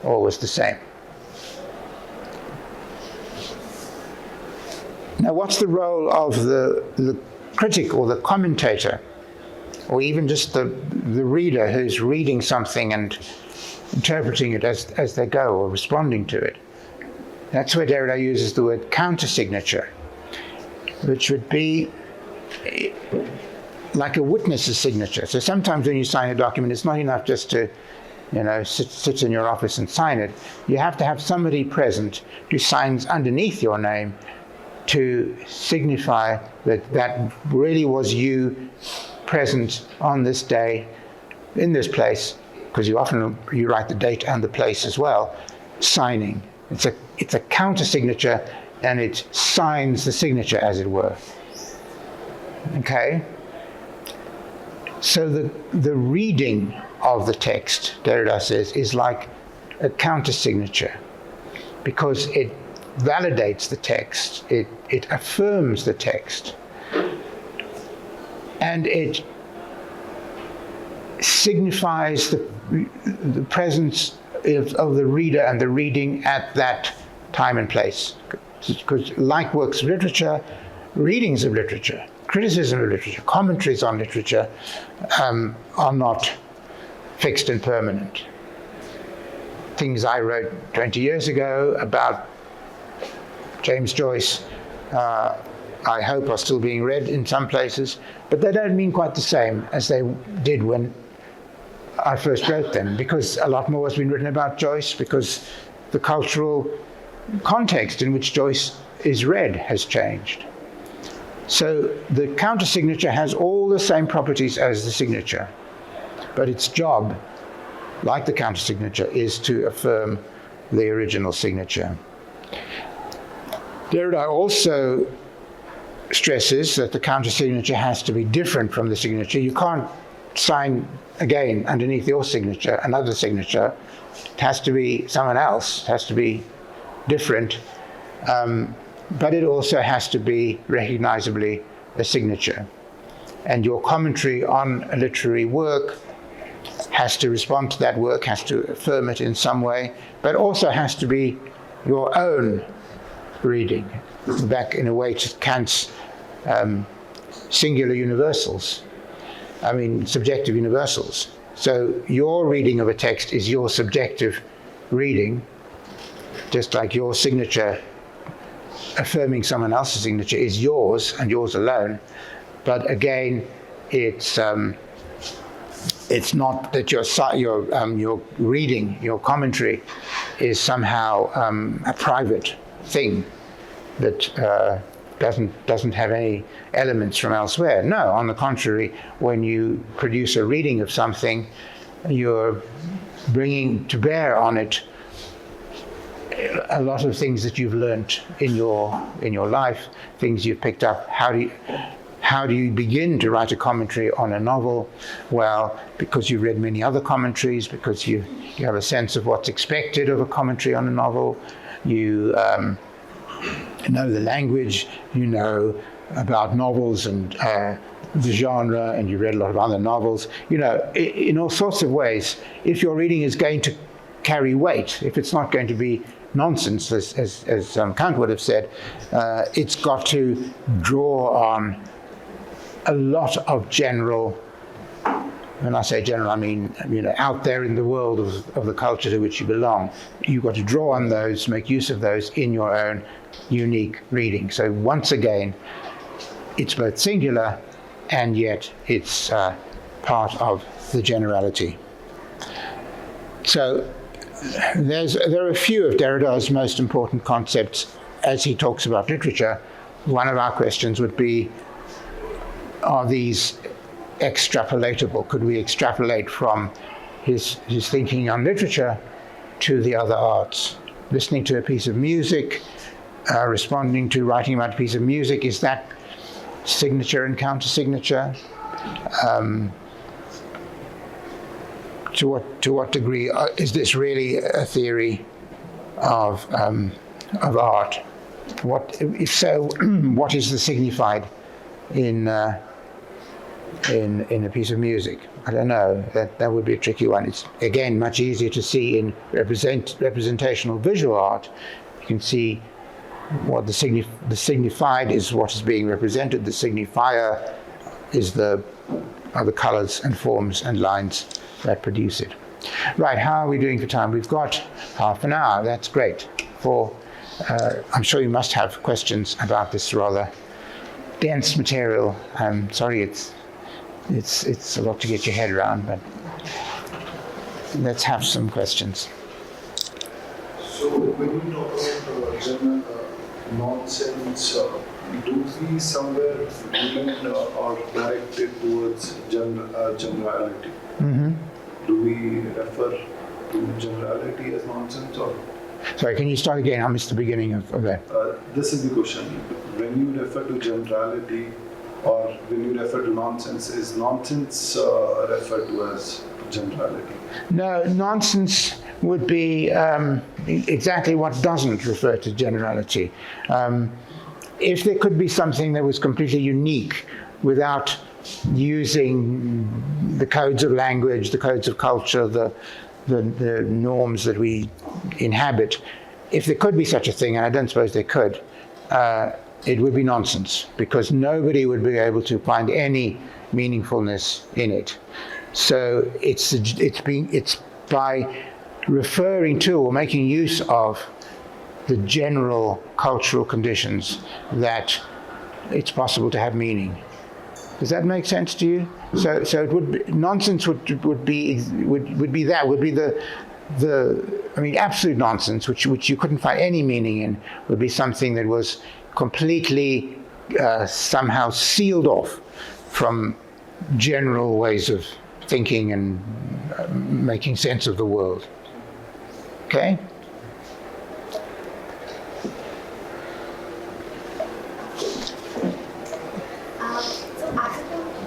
always the same. Now, what's the role of the critic or the commentator, or even just the reader who's reading something and interpreting it as they go, or responding to it? That's where Derrida uses the word countersignature, which would be like a witness's signature. So sometimes when you sign a document, it's not enough just to, sit in your office and sign it. You have to have somebody present who signs underneath your name to signify that really was you present on this day, in this place, because you write the date and the place as well, signing. It's a counter signature, and it signs the signature, as it were. Okay? So the reading of the text, Derrida says, is like a counter signature, because it validates the text, it affirms the text, and it signifies the presence of the reader and the reading at that time and place. Because like works of literature, readings of literature, criticism of literature, commentaries on literature are not fixed and permanent. Things I wrote 20 years ago about James Joyce, I hope are still being read in some places, but they don't mean quite the same as they did when I first wrote them, because a lot more has been written about Joyce, because the cultural context in which Joyce is read has changed. So the countersignature has all the same properties as the signature, but its job, like the countersignature, is to affirm the original signature. Derrida also stresses that the countersignature has to be different from the signature. You can't sign again underneath your signature another signature. It has to be someone else, it has to be different, but it also has to be recognizably a signature. And your commentary on a literary work has to respond to that work, has to affirm it in some way, but also has to be your own reading, back in a way to Kant's singular universals. I mean, subjective universals. So your reading of a text is your subjective reading, just like your signature affirming someone else's signature is yours and yours alone. But again, it's not that your reading, your commentary, is somehow a private thing that doesn't have any elements from elsewhere. No, on the contrary, when you produce a reading of something, you're bringing to bear on it a lot of things that you've learnt in your life, things you've picked up. How do you begin to write a commentary on a novel? Well, because you've read many other commentaries, because you have a sense of what's expected of a commentary on a novel. You know the language, you know about novels and the genre, and you read a lot of other novels. You know, in all sorts of ways, if your reading is going to carry weight, if it's not going to be nonsense, as Kant would have said, it's got to draw on a lot of general, when I say general, I mean, out there in the world of the culture to which you belong. You've got to draw on those, make use of those in your own unique reading. So once again, it's both singular and yet it's part of the generality. So there are a few of Derrida's most important concepts as he talks about literature. One of our questions would be, are these extrapolatable? Could we extrapolate from his thinking on literature to the other arts? Listening to a piece of music, responding to writing about a piece of music, is that signature and counter-signature? To what degree is this really a theory of art? If so, what is the signified in a piece of music? I don't know. That would be a tricky one. It's again much easier to see in representational visual art. You can see what the signified is, what is being represented. The signifier is are the colors and forms and lines that produce it. Right, how are we doing for time? We've got half an hour. That's great. I'm sure you must have questions about this rather dense material. I'm sorry, it's a lot to get your head around, but let's have some questions. So when you talk about general nonsense, do we somewhere limit or direct it towards generality? Mm-hmm. Do we refer to generality as nonsense, or? Sorry, can you start again? I missed the beginning of that. This is the question. When you refer to generality or when you refer to nonsense, is nonsense referred to as generality? No, nonsense would be exactly what doesn't refer to generality. If there could be something that was completely unique without using the codes of language, the codes of culture, the norms that we inhabit, if there could be such a thing, and I don't suppose there could, it would be nonsense, because nobody would be able to find any meaningfulness in it. So it's by referring to or making use of the general cultural conditions that it's possible to have meaning. Does that make sense to you? So it would be, nonsense would be absolute nonsense, which you couldn't find any meaning in, would be something that was completely somehow sealed off from general ways of thinking and making sense of the world. Okay?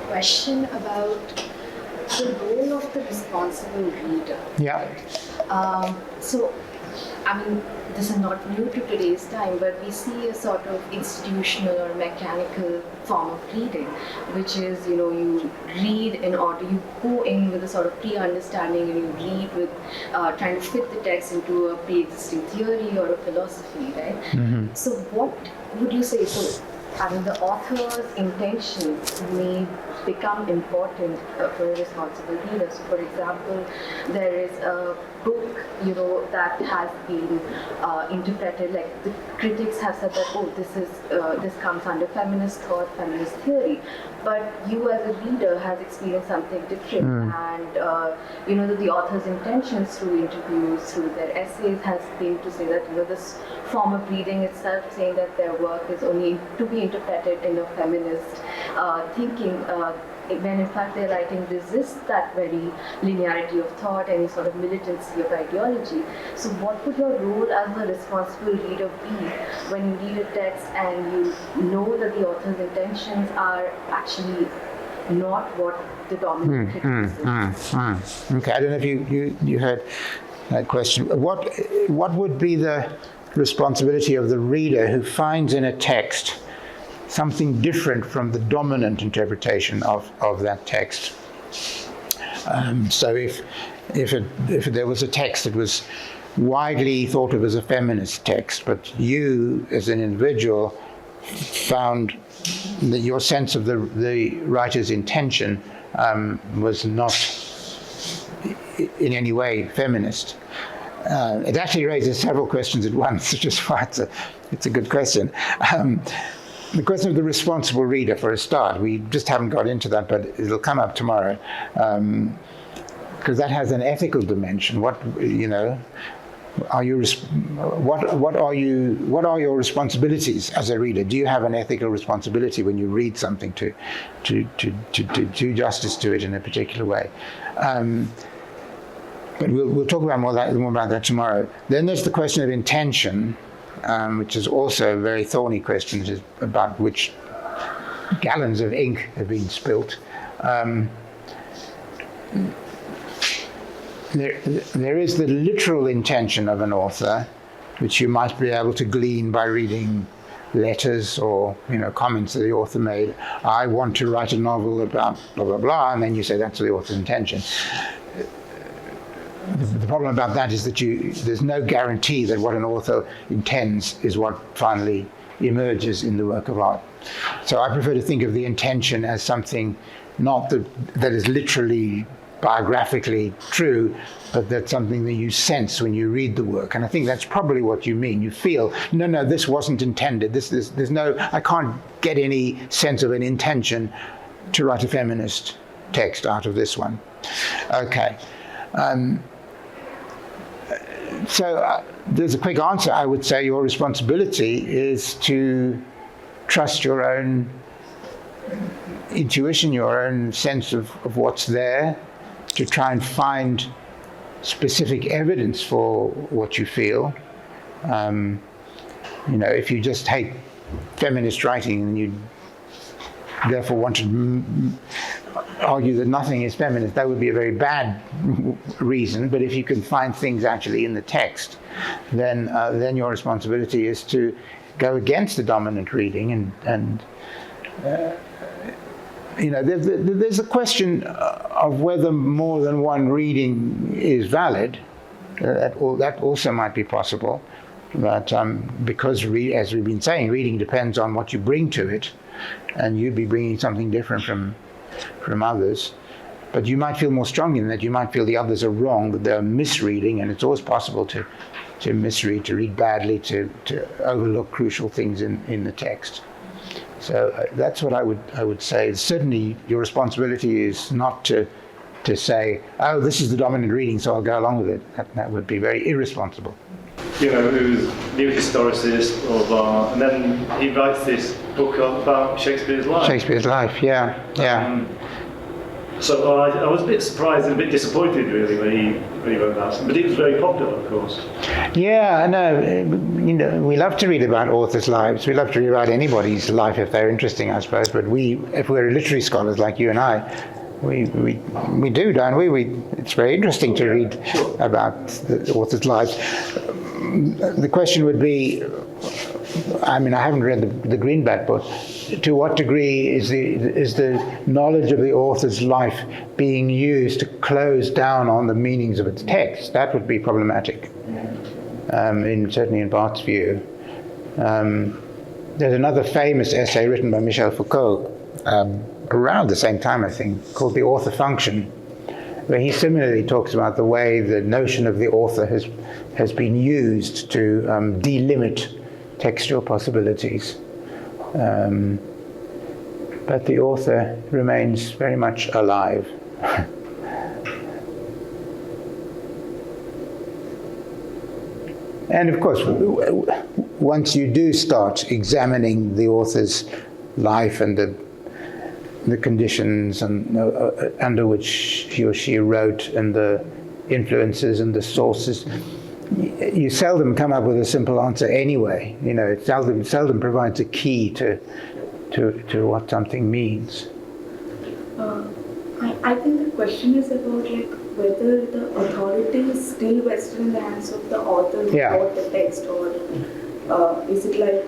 Question about the role of the responsible reader. Yeah. So, I mean, this is not new to today's time, but we see a sort of institutional or mechanical form of reading, which is, you read in order, you go in with a sort of pre-understanding and you read with trying to fit the text into a pre-existing theory or a philosophy, right? Mm-hmm. So what would you say? So I mean, the author's intentions may become important for a responsible reader. So, for example, there is a book, that has been interpreted, like the critics have said that, oh, this comes under feminist thought, feminist theory. But you as a reader has experienced something different, and the author's intentions through interviews, through their essays, has been to say that this form of reading itself, saying that their work is only to be interpreted in a feminist thinking, when in fact their writing resists that very linearity of thought, any sort of militancy of ideology. So what would your role as a responsible reader be when you read a text and you know that the author's intentions are actually not what the dominant critic is? Okay, I don't know if you heard that question. What would be the responsibility of the reader who finds in a text something different from the dominant interpretation of that text? So if there was a text that was widely thought of as a feminist text, but you as an individual found that your sense of the writer's intention was not in any way feminist, it actually raises several questions at once, which is why it's a good question. The question of the responsible reader, for a start, we just haven't got into that, but it'll come up tomorrow, because that has an ethical dimension. What are your responsibilities as a reader? Do you have an ethical responsibility when you read something to do justice to it in a particular way? But we'll talk about more about that tomorrow. Then there's the question of intention, which is also a very thorny question, which is about which gallons of ink have been spilt. There is the literal intention of an author, which you might be able to glean by reading letters or comments that the author made. I want to write a novel about blah blah blah, and then you say that's the author's intention. The problem about that is that there's no guarantee that what an author intends is what finally emerges in the work of art. So I prefer to think of the intention as something not that is literally biographically true, but that's something that you sense when you read the work. And I think that's probably what you mean. You feel, no, this wasn't intended. There's no, I can't get any sense of an intention to write a feminist text out of this one. Okay. So there's a quick answer. I would say your responsibility is to trust your own intuition, your own sense of what's there, to try and find specific evidence for what you feel. If you just hate feminist writing and you therefore want to argue that nothing is feminist, that would be a very bad reason. But if you can find things actually in the text, then your responsibility is to go against the dominant reading and there's a question of whether more than one reading is valid. That also might be possible, but because as we've been saying, reading depends on what you bring to it, and you'd be bringing something different from others. But you might feel more strongly in that. You might feel the others are wrong, that they're misreading, and it's always possible to misread, to read badly, to overlook crucial things in the text. So that's what I would say. Certainly, your responsibility is not to say, "Oh, this is the dominant reading, so I'll go along with it." That would be very irresponsible. He was a new historicist of art, and then he writes this book about Shakespeare's life. Shakespeare's life, yeah. So I was a bit surprised and a bit disappointed, really, when he wrote that. But it was very popular, of course. Yeah, I know. We love to read about authors' lives. We love to read about anybody's life if they're interesting, I suppose. But if we're literary scholars like you and I, we do, don't we? It's very interesting to read about the authors' lives. The question would be, I haven't read the Greenback book. To what degree is the knowledge of the author's life being used to close down on the meanings of its text? That would be problematic, certainly in Barth's view. there's another famous essay written by Michel Foucault around the same time, I think, called The Author Function, where he similarly talks about the way the notion of the author has been used to delimit textual possibilities. But the author remains very much alive. And of course, once you do start examining the author's life and the conditions and under which he or she wrote, and the influences and the sources, you seldom come up with a simple answer anyway. You know, it seldom provides a key to what something means. I think the question is about like whether the authority is still vested in the hands of the author who wrote the text, or is it like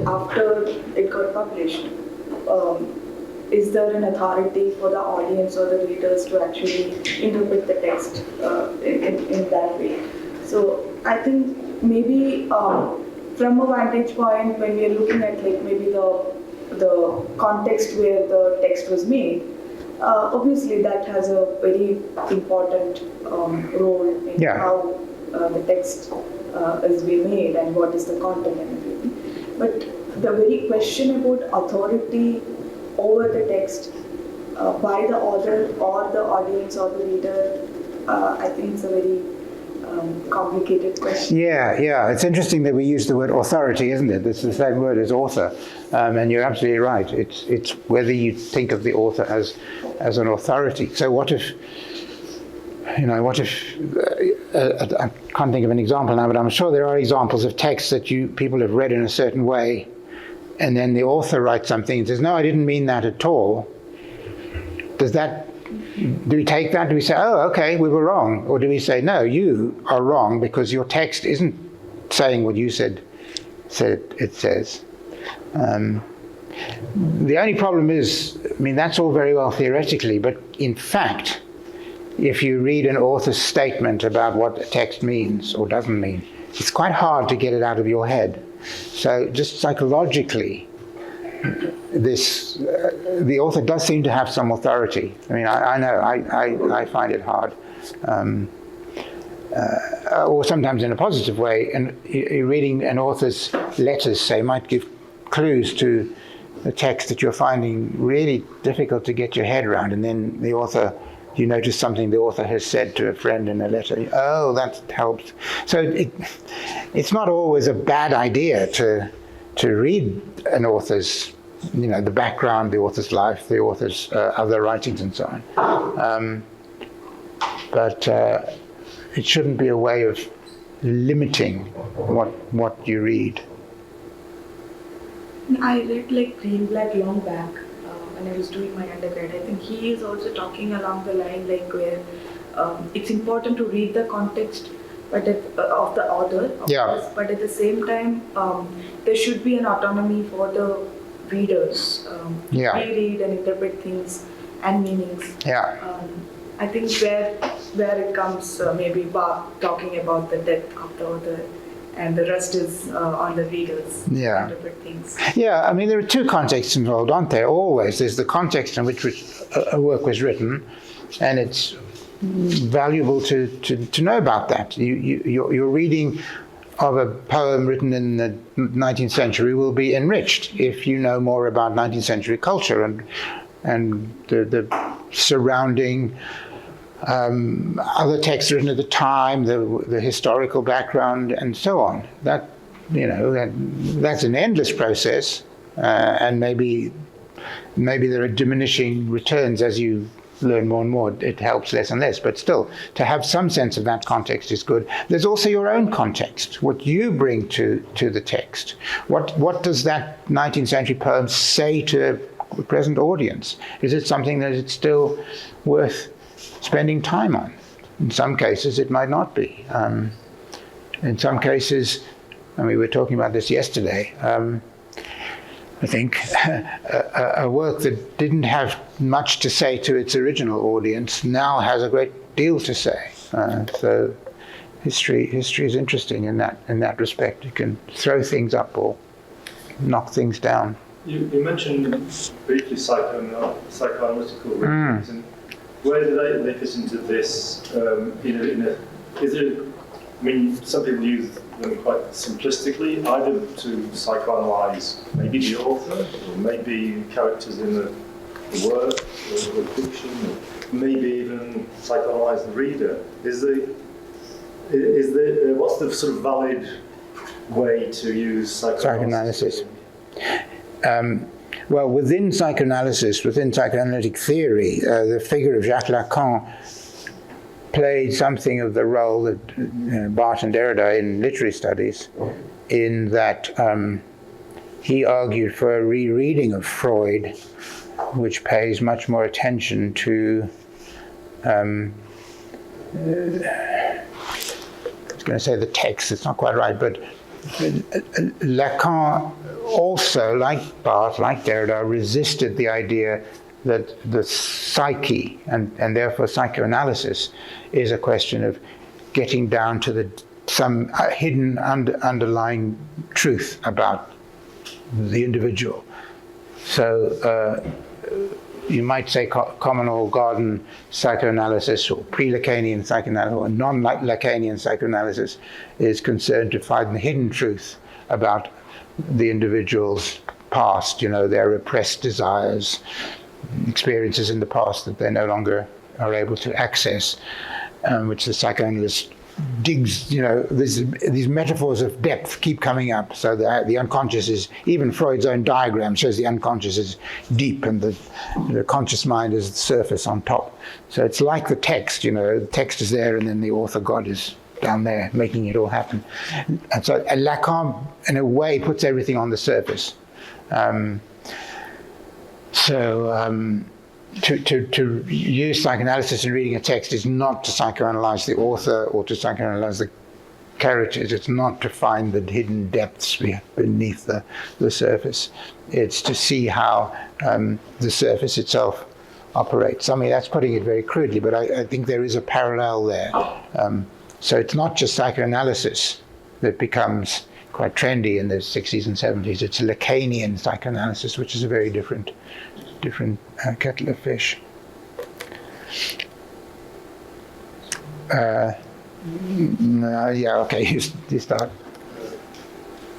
after it got published? Is there an authority for the audience or the readers to actually interpret the text in that way? So I think maybe from a vantage point, when we are looking at like maybe the context where the text was made, obviously that has a very important role in how the text is being made and what is the content and everything. But the very question about authority over the text by the author or the audience or the reader, I think it's a very complicated question. Yeah. It's interesting that we use the word authority, isn't it? It's the same word as author, and you're absolutely right. It's whether you think of the author as an authority. So what if I can't think of an example now, but I'm sure there are examples of texts that people have read in a certain way, and then the author writes something and says, "No, I didn't mean that at all." Do we take that? Do we say, "Oh, okay, we were wrong," or do we say, "No, you are wrong because your text isn't saying what you said it says"? The only problem is, that's all very well theoretically, but in fact, if you read an author's statement about what a text means or doesn't mean, it's quite hard to get it out of your head. So just psychologically, the author does seem to have some authority. I know, I find it hard. Or sometimes in a positive way, and reading an author's letters, say, might give clues to the text that you're finding really difficult to get your head around, and then you notice something the author has said to a friend in a letter. Oh, that helps. So it's not always a bad idea to read an author's, the background, the author's life, the author's other writings and so on. But it shouldn't be a way of limiting what you read. I read like Green Black long back when I was doing my undergrad. I think he is also talking along the line like where it's important to read the context of the author, of course, but at the same time there should be an autonomy for the readers to reread and interpret things and meanings. I think where it comes maybe talking about the depth of the author, and the rest is on the readers to interpret things. Yeah, there are two contexts involved, aren't there? Always. There's the context in which a work was written, and it's valuable to know about that. Your reading of a poem written in the 19th century will be enriched if you know more about 19th century culture and the surrounding other texts written at the time, the historical background, and so on. That's an endless process, and maybe there are diminishing returns as you learn more and more. It helps less and less, but still, to have some sense of that context is good. There's also your own context, what you bring to the text. What does that 19th century poem say to the present audience? Is it something that it's still worth spending time on? In some cases, it might not be. In some cases, we were talking about this yesterday, I think, a work that didn't have much to say to its original audience now has a great deal to say. So history is interesting in that respect. You can throw things up or knock things down. You mentioned briefly psychoanalytical rituals, and where do they fit into this? Is it? I mean, some people use them quite simplistically, either to psychoanalyze maybe the author, or maybe characters in the work or fiction, or maybe even psychoanalyze the reader. What's the sort of valid way to use psychoanalysis? Well, within psychoanalysis, within psychoanalytic theory, the figure of Jacques Lacan played something of the role that Barthes and Derrida in literary studies, in that he argued for a rereading of Freud, which pays much more attention to I was going to say the text, it's not quite right, but Lacan also, like Barthes, like Derrida, resisted the idea that the psyche, and therefore psychoanalysis, is a question of getting down to some hidden underlying truth about the individual. So you might say common or garden psychoanalysis, or pre-Lacanian psychoanalysis, or non-Lacanian psychoanalysis is concerned to find the hidden truth about the individual's past, their repressed desires, experiences in the past that they no longer are able to access, which the psychoanalyst digs, these metaphors of depth keep coming up. So the unconscious is, even Freud's own diagram shows the unconscious is deep and the conscious mind is the surface on top. So it's like the text, the text is there and then the author God is down there making it all happen. And so Lacan, in a way, puts everything on the surface. To use psychoanalysis in reading a text is not to psychoanalyze the author or to psychoanalyze the characters. It's not to find the hidden depths beneath the surface. It's to see how the surface itself operates. I mean, that's putting it very crudely, but I think there is a parallel there. So it's not just psychoanalysis that becomes quite trendy in the 60s and 70s. It's Lacanian psychoanalysis, which is a very different kettle of fish. You start.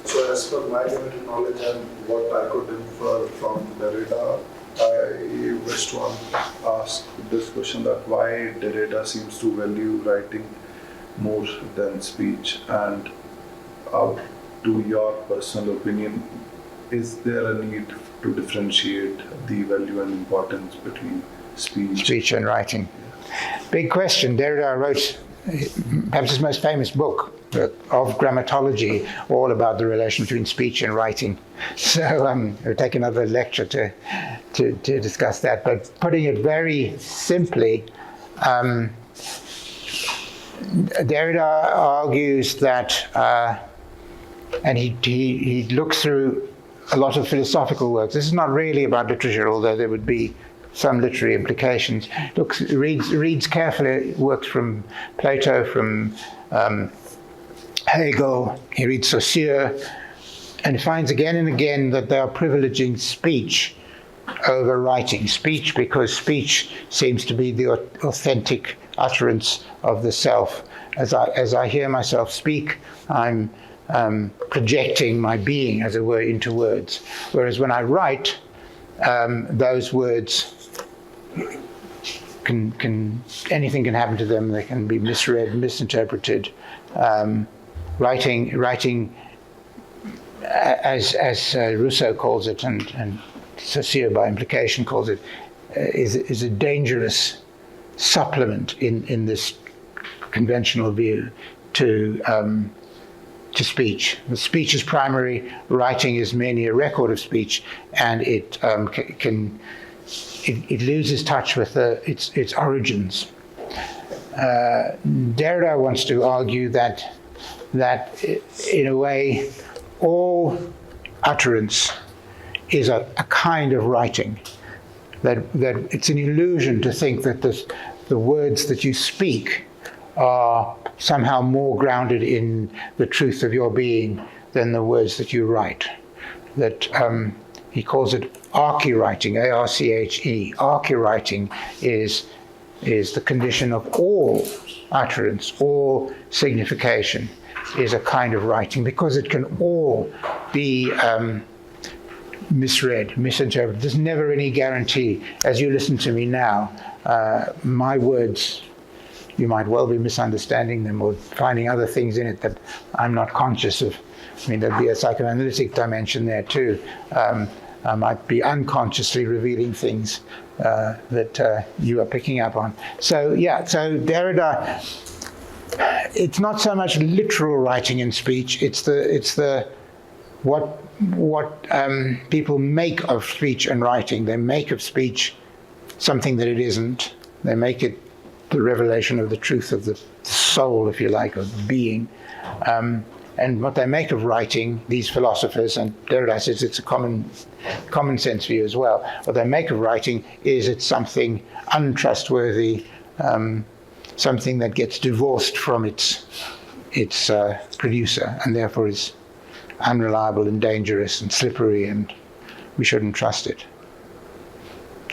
So as per my limited knowledge and what I could infer from Derrida, I wish to ask this question, that why Derrida seems to value writing more than speech, and to your personal opinion, is there a need to differentiate the value and importance between speech and writing? Big question. Derrida wrote perhaps his most famous book of grammatology, all about the relation between speech and writing. So we'll take another lecture to discuss that. But putting it very simply, Derrida argues that, and he looks through a lot of philosophical works. This is not really about literature, although there would be some literary implications. Reads carefully works from Plato, from Hegel. He reads Saussure, and finds again and again that they are privileging speech over writing. Speech, because speech seems to be the authentic utterance of the self. As I hear myself speak, I'm projecting my being, as it were, into words. Whereas when I write, those words anything can happen to them. They can be misread, misinterpreted. Writing, as Rousseau calls it, and Saussure by implication calls it, is a dangerous supplement in this conventional view to speech. The speech is primary, writing is merely a record of speech, and it loses touch with its origins. Derrida wants to argue that in a way all utterance is a kind of writing, that it's an illusion to think that the words that you speak are somehow more grounded in the truth of your being than the words that you write. that he calls it archewriting, A-R-C-H-E. Archewriting is the condition of all utterance, all signification is a kind of writing, because it can all be misread, misinterpreted. There's never any guarantee. As you listen to me now, my words, you might well be misunderstanding them or finding other things in it that I'm not conscious of. I mean, there'd be a psychoanalytic dimension there too. I might be unconsciously revealing things that you are picking up on. So Derrida, it's not so much literal writing in speech, it's the what people make of speech and writing. They make of speech something that it isn't. They make it the revelation of the truth of the soul, if you like, of the being. And what they make of writing, these philosophers, and Derrida says it's a common sense view as well, what they make of writing is it's something untrustworthy, something that gets divorced from its producer, and therefore is unreliable and dangerous and slippery, and we shouldn't trust it.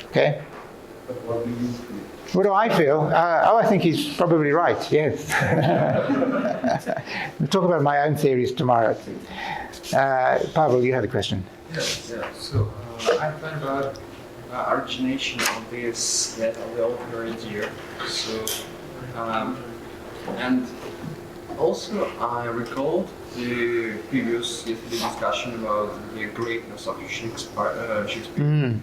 Okay? But what do you feel? What do I feel? I think he's probably right, yes. We'll talk about my own theories tomorrow. Pavel, you had a question. Yeah. So I thought about origination of this that of the author idea. So and also I recalled the previous yesterday discussion about the greatness of Shakespeare.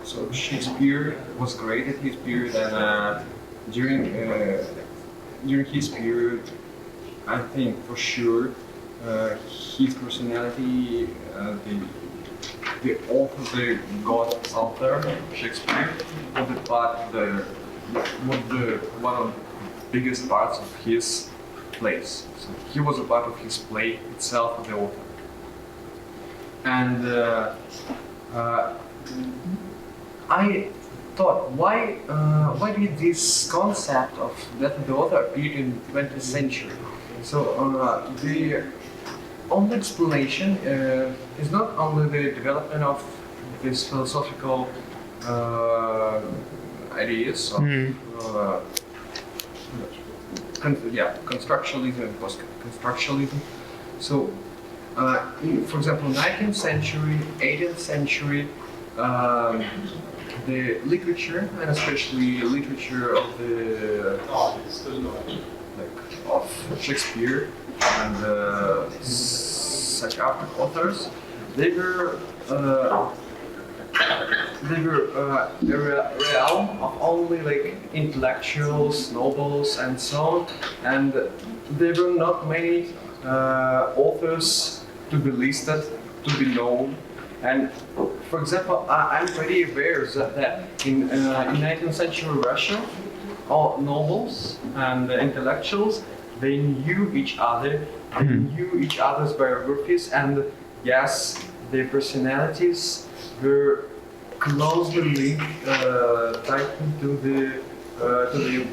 So Shakespeare was great at his period, and during his period, I think for sure his personality, the god author Shakespeare, was one of the biggest parts of his plays. So he was a part of his play itself, the author, and I thought, why did this concept of death of the author appear in the 20th century? So the only explanation is not only the development of these philosophical ideas of constructionalism and post-constructionalism. So, for example, 19th century, 18th century, the literature, and especially literature of of Shakespeare and psychiatric authors, they were a realm of only like intellectuals, nobles, and so on, and there were not many authors to be listed, to be known. And for example, I'm pretty aware that in 19th century Russia, all nobles and intellectuals, they knew each other, they knew each other's biographies, and yes, their personalities were closely linked, tied to the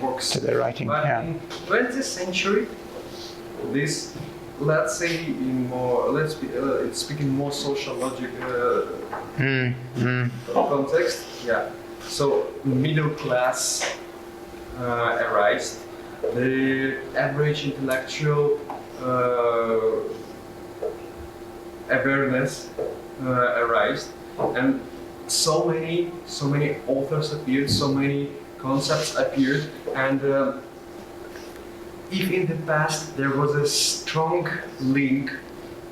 works. To the writing, but yeah. in 20th century, this, let's say, it's speaking more sociological context. Yeah. So middle class arised, the average intellectual awareness arised, and so many authors appeared, so many concepts appeared, and if in the past there was a strong link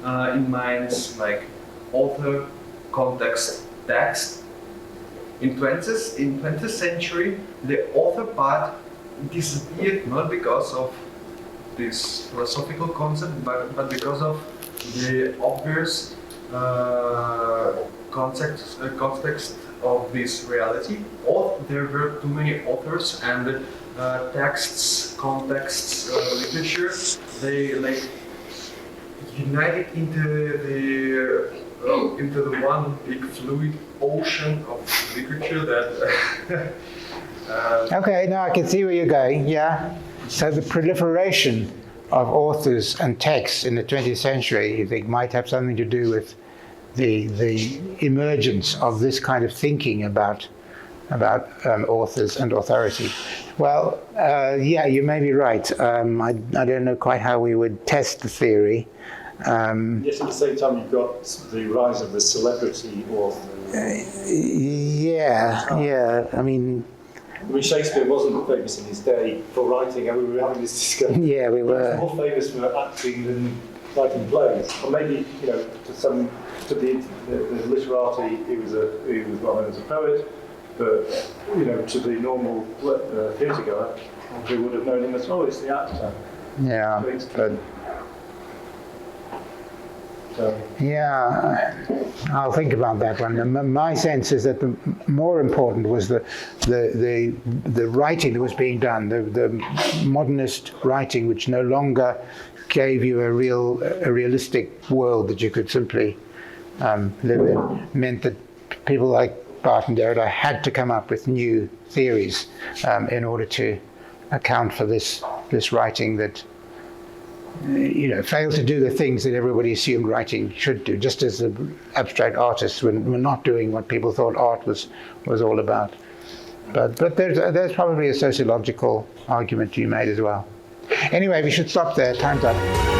in minds like author, context, text, in 20th century the author part disappeared, not because of this philosophical concept, but because of the obvious context of this reality. There were too many authors, and texts, contexts, literature, they like united into the one big fluid ocean of literature that. Okay, now I can see where you're going, yeah. So the proliferation of authors and texts in the 20th century, you think, might have something to do with the emergence of this kind of thinking about authors and authority. Well, yeah, you may be right. I don't know quite how we would test the theory. Yes, at the same time you've got the rise of the celebrity author. Yeah. I mean, Shakespeare wasn't famous in his day for writing, and we were having this discussion. yeah, we He was were. more famous for acting than writing plays, or maybe to the literati, he was well known as a poet, but to the normal theatregoer, they would have known him as it's the actor. Yeah, but So, yeah, I'll think about that one. My sense is that the more important was the writing that was being done, the modernist writing, which no longer gave you a realistic world that you could simply live in, meant that people like Barth and Derrida had to come up with new theories in order to account for this writing that failed to do the things that everybody assumed writing should do, just as the abstract artists were not doing what people thought art was all about. But there's probably a sociological argument to be made as well. Anyway, we should stop there. Time's up.